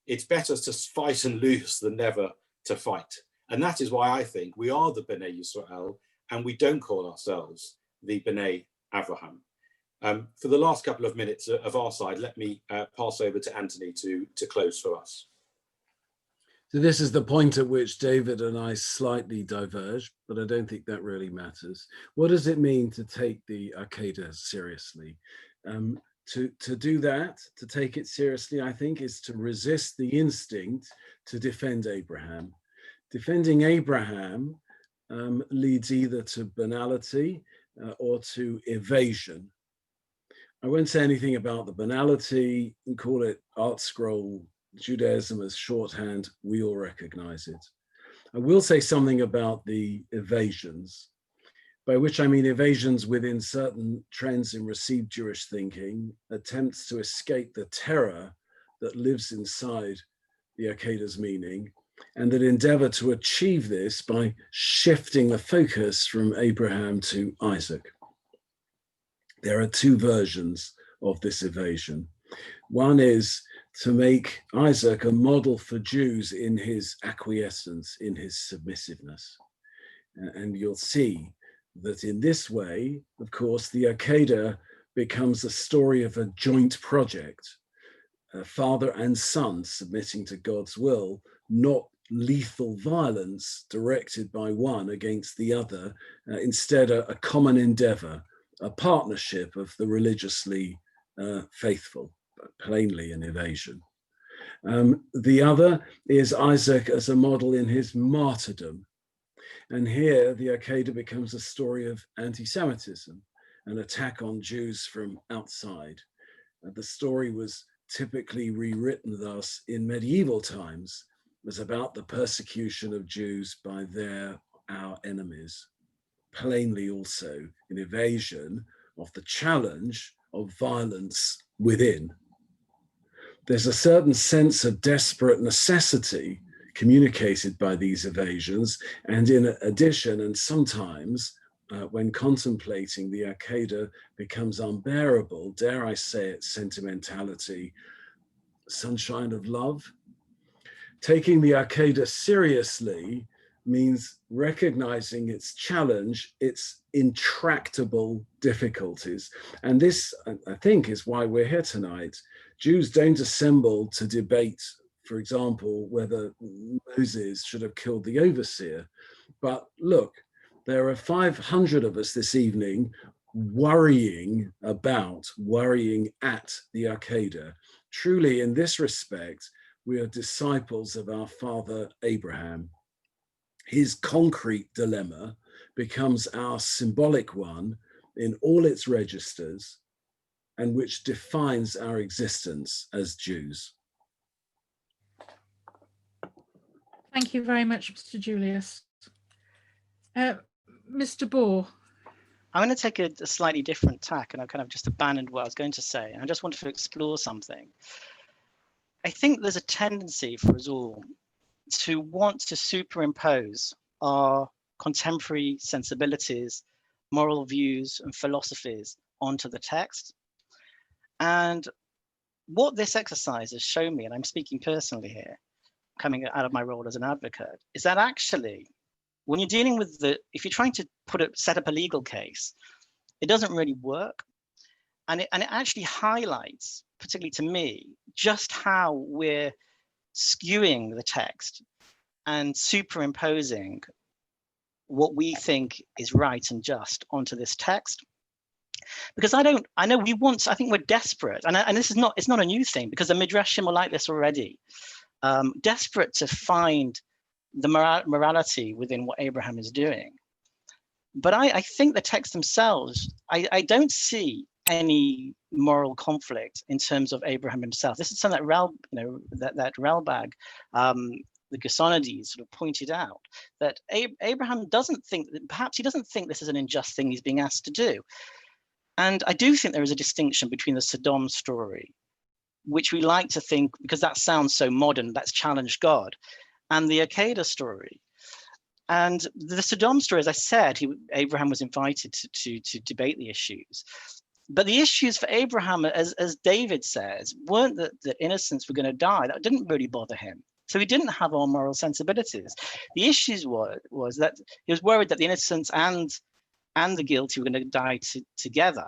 It's better to fight and lose than never to fight. And that is why I think we are the Bnei Yisrael and we don't call ourselves the Bnei Avraham. For the last couple of minutes of our side, let me pass over to Anthony to close for us.
So this is the point at which David and I slightly diverge, but I don't think that really matters. What does it mean to take the Akedah seriously? To do that, to take it seriously, I think, is to resist the instinct to defend Abraham. Defending Abraham leads either to banality or to evasion. I won't say anything about the banality and call it art scroll Judaism as shorthand. We all recognize it. I will say something about the evasions, by which I mean evasions within certain trends in received Jewish thinking, attempts to escape the terror that lives inside the Akedah's meaning, and that endeavor to achieve this by shifting the focus from Abraham to Isaac. There are two versions of this evasion. One is to make Isaac a model for Jews in his acquiescence, in his submissiveness. And you'll see that in this way, of course, the Akedah becomes a story of a joint project, father and son submitting to God's will, not lethal violence directed by one against the other, instead a common endeavor, a partnership of the religiously faithful, but plainly an evasion. The other is Isaac as a model in his martyrdom. And here the Akedah becomes a story of anti-Semitism, an attack on Jews from outside. The story was typically rewritten thus in medieval times as about the persecution of Jews by our enemies. Plainly also an evasion of the challenge of violence within. There's a certain sense of desperate necessity communicated by these evasions, and in addition, and sometimes when contemplating the Akedah becomes unbearable, dare I say it, sentimentality, sunshine of love. Taking the Akedah seriously means recognizing its challenge, its intractable difficulties. And this, I think, is why we're here tonight. Jews don't assemble to debate, for example, whether Moses should have killed the overseer. But look, there are 500 of us this evening worrying at the Akedah. Truly, in this respect, we are disciples of our father Abraham. His concrete dilemma becomes our symbolic one in all its registers and which defines our existence as Jews.
Thank you very much, Mr. Julius. Mr. Bohr.
I'm going to take a slightly different tack, and I've kind of just abandoned what I was going to say. I just wanted to explore something. I think there's a tendency for us all to want to superimpose our contemporary sensibilities, moral views, and philosophies onto the text. And what this exercise has shown me, and I'm speaking personally here, coming out of my role as an advocate, is that actually, when you're dealing with if you're trying to set up a legal case, it doesn't really work. And it actually highlights, particularly to me, just how we're skewing the text and superimposing what we think is right and just onto this text. Because I think we're desperate, and this is not, it's not a new thing, because the Midrashim are like this already, desperate to find the morality within what Abraham is doing. But I think the texts themselves, I don't see any moral conflict in terms of Abraham himself. This is something that Ralbag, the Gersonides, sort of pointed out, that Abraham doesn't think, perhaps he doesn't think this is an unjust thing he's being asked to do. And I do think there is a distinction between the Sodom story, which we like to think, because that sounds so modern, that's challenged God, and the Akedah story. And the Sodom story, as I said, Abraham was invited to debate the issues. But the issues for Abraham, as David says, weren't that innocents were going to die. That didn't really bother him. So he didn't have all moral sensibilities. The issues was that he was worried that the innocents and the guilty were going to die together.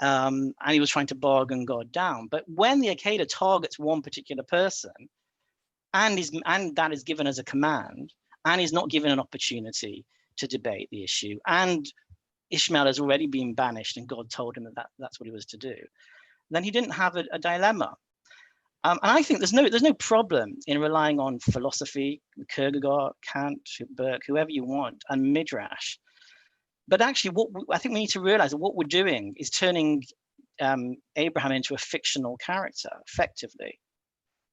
And he was trying to bargain God down. But when the Akedah targets one particular person, and that is given as a command, and he's not given an opportunity to debate the issue, and Ishmael has already been banished and God told him that's what he was to do, then he didn't have a dilemma. And I think there's no problem in relying on philosophy, Kierkegaard, Kant, Burke, whoever you want, and Midrash. But actually, I think we need to realize that what we're doing is turning Abraham into a fictional character, effectively.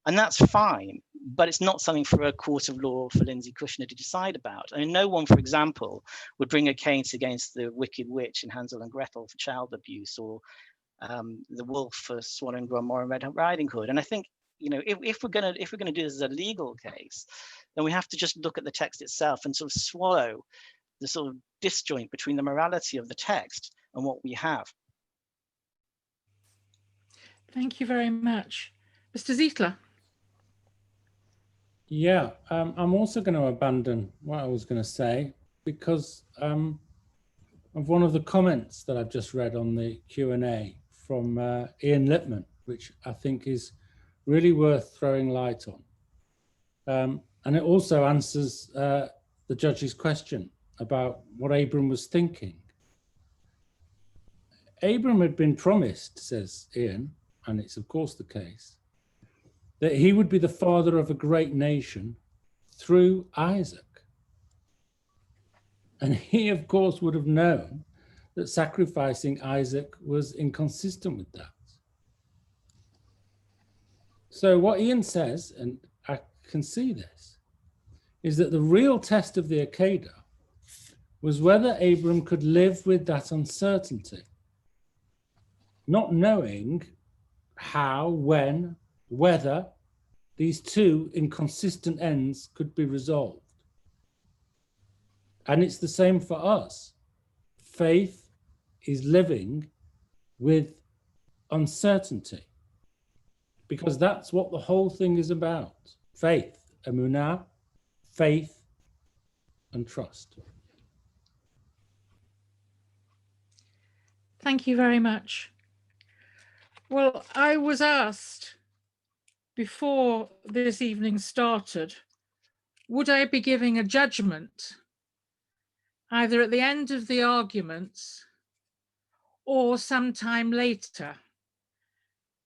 And that's fine, but it's not something for a court of law for Lindsay Kushner to decide about. I mean, no one, for example, would bring a case against the wicked witch in Hansel and Gretel for child abuse, or the wolf for swallowing Grandma and Red Riding Hood. And I think, if we're gonna do this as a legal case, then we have to just look at the text itself and sort of swallow the sort of disjoint between the morality of the text and what we have.
Thank you very much. Mr. Zietler.
Yeah, I'm also going to abandon what I was going to say because of one of the comments that I've just read on the Q&A from Ian Lippman, which I think is really worth throwing light on. And it also answers the judge's question about what Abram was thinking. Abram had been promised, says Ian, and it's of course the case, that he would be the father of a great nation through Isaac. And he, of course, would have known that sacrificing Isaac was inconsistent with that. So what Ian says, and I can see this, is that the real test of the Akedah was whether Abram could live with that uncertainty, not knowing how, when, whether these two inconsistent ends could be resolved. And it's the same for us. Faith is living with uncertainty, because that's what the whole thing is about. Faith, emunah, faith and trust.
Thank you very much. Well, I was asked before this evening started, would I be giving a judgment either at the end of the arguments or sometime later?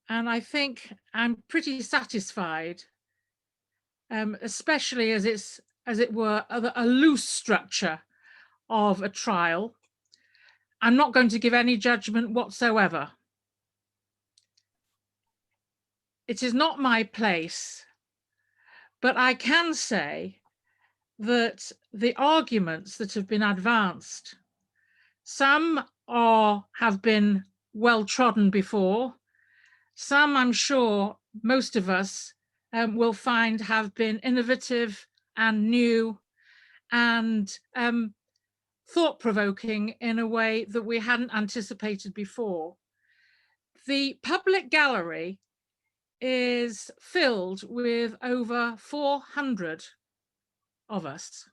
And I think I'm pretty satisfied, especially as it's, as it were, a loose structure of a trial. I'm not going to give any judgment whatsoever. It is not my place, but I can say that the arguments that have been advanced, some have been well trodden before, some I'm sure most of us will find have been innovative and new and thought-provoking in a way that we hadn't anticipated before. The public gallery is filled with over 400 of us.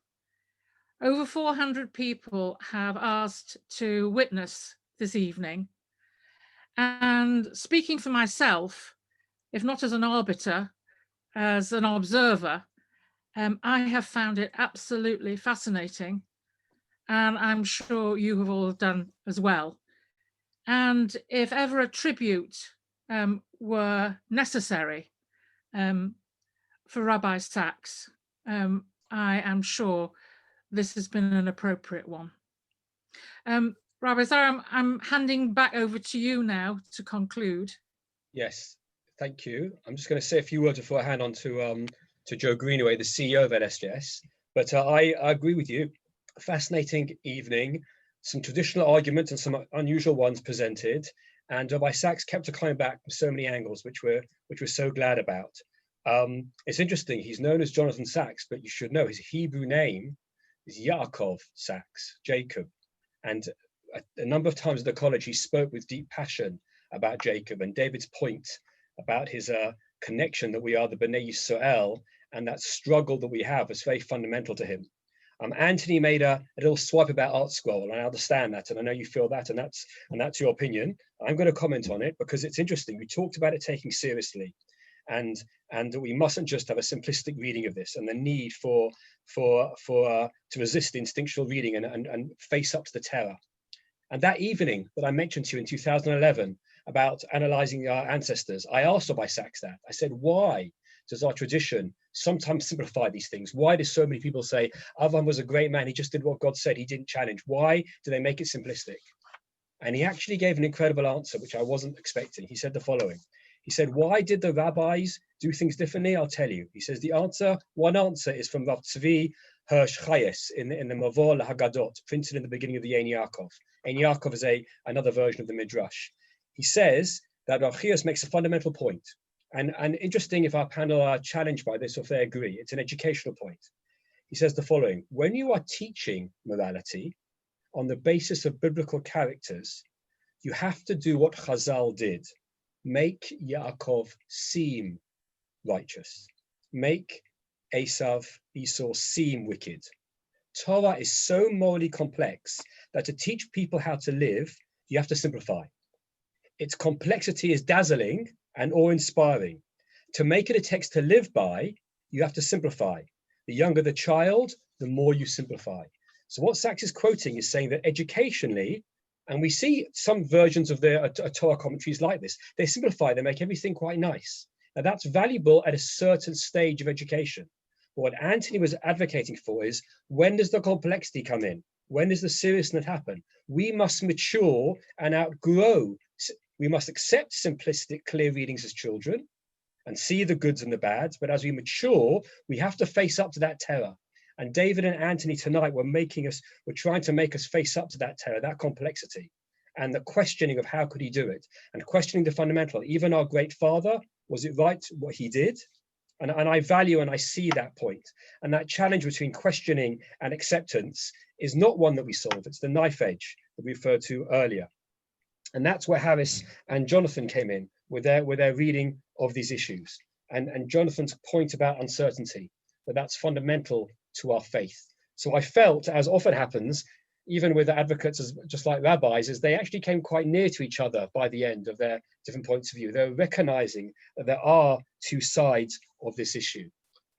Over 400 people have asked to witness this evening. And speaking for myself, if not as an arbiter, as an observer, I have found it absolutely fascinating. And I'm sure you have all done as well. And if ever a tribute were necessary for Rabbi Sacks, I am sure this has been an appropriate one. Rabbi Zara, I'm handing back over to you now to conclude.
Yes, thank you. I'm just going to say a few words before I hand on to Joe Greenaway, the CEO of LSJS. But I agree with you. Fascinating evening, some traditional arguments and some unusual ones presented. And Rabbi Sacks kept coming back from so many angles, which we're so glad about. It's interesting, he's known as Jonathan Sacks, but you should know his Hebrew name is Yaakov Sacks, Jacob. And a number of times at the college, he spoke with deep passion about Jacob and David's point about his connection that we are the Bnei Yisrael, and that struggle that we have is very fundamental to him. Anthony made a little swipe about ArtScroll, and I understand that, and I know you feel that, and that's your opinion. I'm going to comment on it because it's interesting. We talked about it taking seriously, and we mustn't just have a simplistic reading of this, and the need to resist the instinctual reading and face up to the terror. And that evening that I mentioned to you in 2011 about analyzing our ancestors, I asked Rabbi Sacks that. I said, why does our tradition sometimes simplify these things? Why do so many people say Avram was a great man, he just did what God said, he didn't challenge? Why do they make it simplistic? And he actually gave an incredible answer, which I wasn't expecting. He said the following. He said, why did the rabbis do things differently? I'll tell you. He says one answer is from Rav Tzvi Hirsch Chayes in the Mavor LaHaggadot, printed in the beginning of the Ein Yaakov. Ein Yaakov is another version of the Midrash. He says that Rav Chayes makes a fundamental point. And interesting if our panel are challenged by this or if they agree, it's an educational point. He says the following: when you are teaching morality on the basis of biblical characters, you have to do what Chazal did. Make Yaakov seem righteous. Make Esau seem wicked. Torah is so morally complex that to teach people how to live, you have to simplify. Its complexity is dazzling and awe-inspiring. To make it a text to live by, you have to simplify. The younger the child, the more you simplify. So what Sacks is quoting is saying that educationally, and we see some versions of the Torah commentaries like this, they simplify, they make everything quite nice. Now that's valuable at a certain stage of education. But what Anthony was advocating for is, when does the complexity come in? When does the seriousness happen? We must mature and outgrow. We must accept simplistic, clear readings as children and see the goods and the bads. But as we mature, we have to face up to that terror. And David and Anthony tonight were trying to make us face up to that terror, that complexity, and the questioning of how could he do it, and questioning the fundamental. Even our great father, was it right what he did? And I value and I see that point. And that challenge between questioning and acceptance is not one that we solve. It's the knife edge that we referred to earlier. And that's where Harris and Jonathan came in with their reading of these issues. And Jonathan's point about uncertainty, that's fundamental to our faith. So I felt, as often happens, even with advocates just like rabbis, is they actually came quite near to each other by the end of their different points of view. They're recognizing that there are two sides of this issue.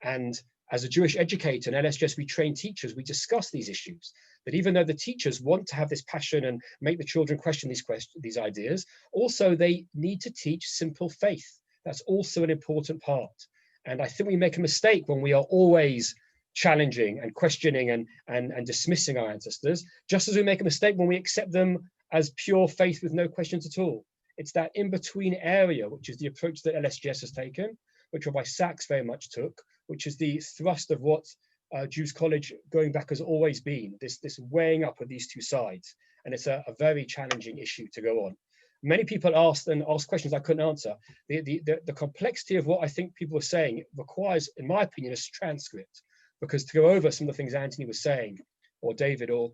And as a Jewish educator and LSJS, we train teachers, we discuss these issues. That even though the teachers want to have this passion and make the children question these ideas, also they need to teach simple faith. That's also an important part. And I think we make a mistake when we are always challenging and questioning and dismissing our ancestors, just as we make a mistake when we accept them as pure faith with no questions at all. It's that in-between area, which is the approach that LSJS has taken, which Rabbi Sachs very much took, which is the thrust of what Jews College going back has always been, this weighing up of these two sides. And it's a very challenging issue to go on. Many people asked questions I couldn't answer. The complexity of what I think people are saying requires, in my opinion, a transcript, because to go over some of the things Anthony was saying, or David, or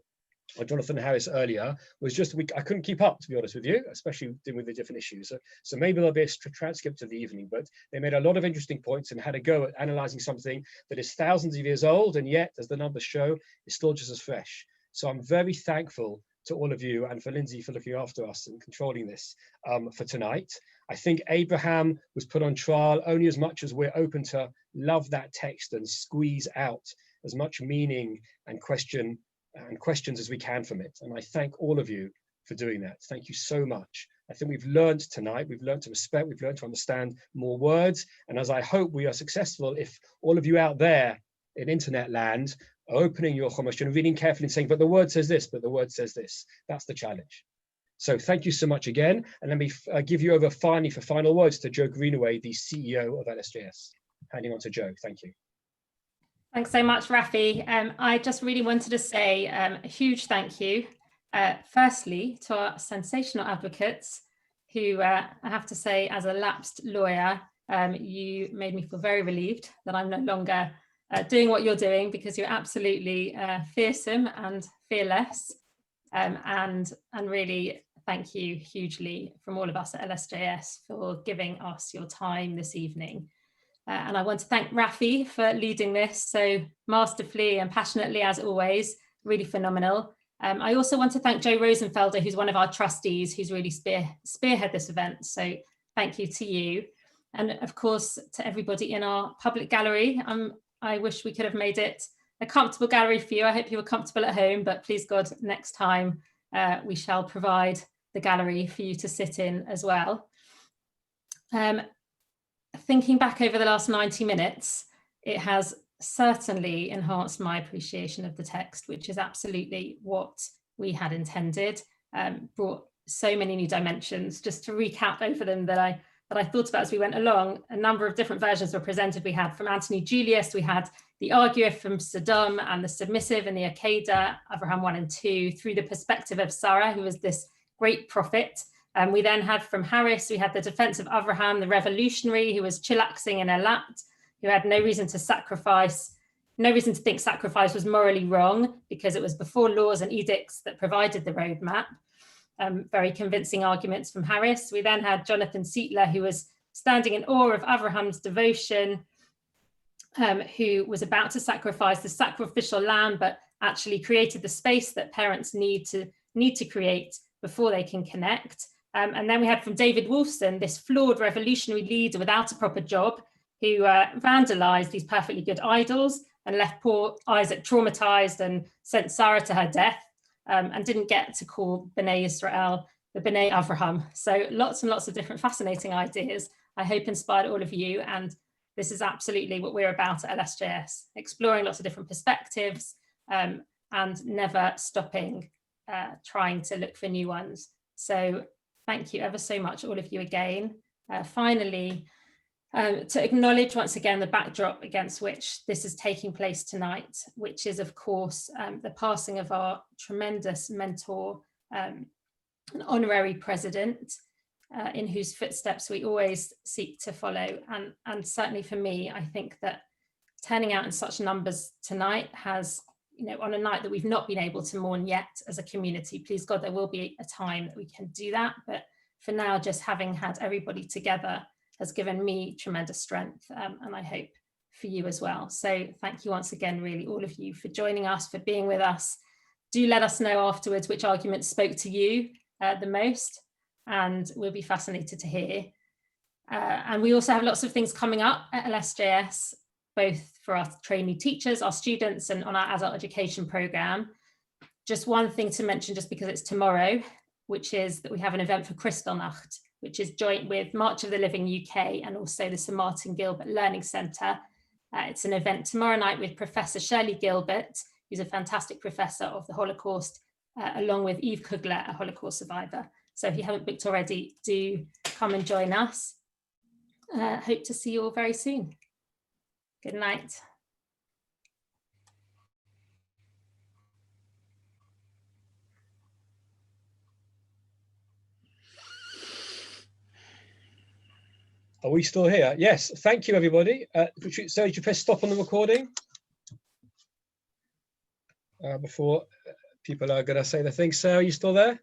Jonathan Harris earlier, was just, I couldn't keep up, to be honest with you, especially dealing with the different issues. So maybe there'll be a transcript of the evening, but they made a lot of interesting points and had a go at analyzing something that is thousands of years old, and yet, as the numbers show, is still just as fresh. So I'm very thankful to all of you, and for Lindsay for looking after us and controlling this for tonight. I think Abraham was put on trial only as much as we're open to love that text and squeeze out as much meaning and questions as we can from it. And I thank all of you for doing that. Thank you so much. I think we've learned tonight, we've learned to respect, we've learned to understand more words. And as I hope we are successful, if all of you out there in internet land are opening your Chumash and reading carefully and saying, but the word says this, but the word says this. That's the challenge. So thank you so much again. And let me give you over finally for final words to Joe Greenaway, the CEO of LSJS. Handing on to Joe. Thank you.
Thanks so much, Rafi. I just really wanted to say a huge thank you, firstly, to our sensational advocates who, I have to say, as a lapsed lawyer, you made me feel very relieved that I'm no longer doing what you're doing, because you're absolutely fearsome and fearless. And really thank you hugely from all of us at LSJS for giving us your time this evening. And I want to thank Rafi for leading this so masterfully and passionately, as always, really phenomenal. I also want to thank Joe Rosenfelder, who's one of our trustees, who's really spearhead this event. So thank you to you. And of course, to everybody in our public gallery. I wish we could have made it a comfortable gallery for you. I hope you were comfortable at home, but please God, next time we shall provide the gallery for you to sit in as well. Thinking back over the last 90 minutes, it has certainly enhanced my appreciation of the text, which is absolutely what we had intended, brought so many new dimensions. Just to recap over them that I thought about as we went along, a number of different versions were presented. We had from Anthony Julius, we had the arguer from Sodom and the submissive and the Akedah, Abraham 1 and 2, through the perspective of Sarah, who was this great prophet. We then had from Harris, we had the defense of Abraham, the revolutionary who was chillaxing in Elat, who had no reason to think sacrifice was morally wrong because it was before laws and edicts that provided the roadmap. Very convincing arguments from Harris. We then had Jonathan Sietler, who was standing in awe of Abraham's devotion, who was about to sacrifice the sacrificial lamb, but actually created the space that parents need to create before they can connect. And then we had from David Wolfson, this flawed revolutionary leader without a proper job, who vandalized these perfectly good idols and left poor Isaac traumatized and sent Sarah to her death, and didn't get to call B'nai Israel the B'nai Avraham. So lots and lots of different fascinating ideas, I hope inspired all of you. And this is absolutely what we're about at LSJS, exploring lots of different perspectives and never stopping trying to look for new ones. So thank you ever so much, all of you again. Finally, to acknowledge once again the backdrop against which this is taking place tonight, which is of course the passing of our tremendous mentor, an honorary president, in whose footsteps we always seek to follow. And certainly for me, I think that turning out in such numbers tonight has, on a night that we've not been able to mourn yet as a community, please God, there will be a time that we can do that. But for now, just having had everybody together has given me tremendous strength, and I hope for you as well. So thank you once again, really, all of you, for joining us, for being with us. Do let us know afterwards which arguments spoke to you the most, and we'll be fascinated to hear. And we also have lots of things coming up at LSJS, both for our trainee teachers, our students, and on our adult education program. Just one thing to mention, just because it's tomorrow, which is that we have an event for Kristallnacht, which is joint with March of the Living UK and also the St Martin Gilbert Learning Centre. It's an event tomorrow night with Professor Shirley Gilbert, who's a fantastic professor of the Holocaust along with Eve Kugler, a Holocaust survivor. So if you haven't booked already, do come and join us. Hope to see you all very soon. Good night.
Are we still here? Yes, thank you, everybody. So did you press stop on the recording? Before people are going to say the thing. Sarah, are you still there?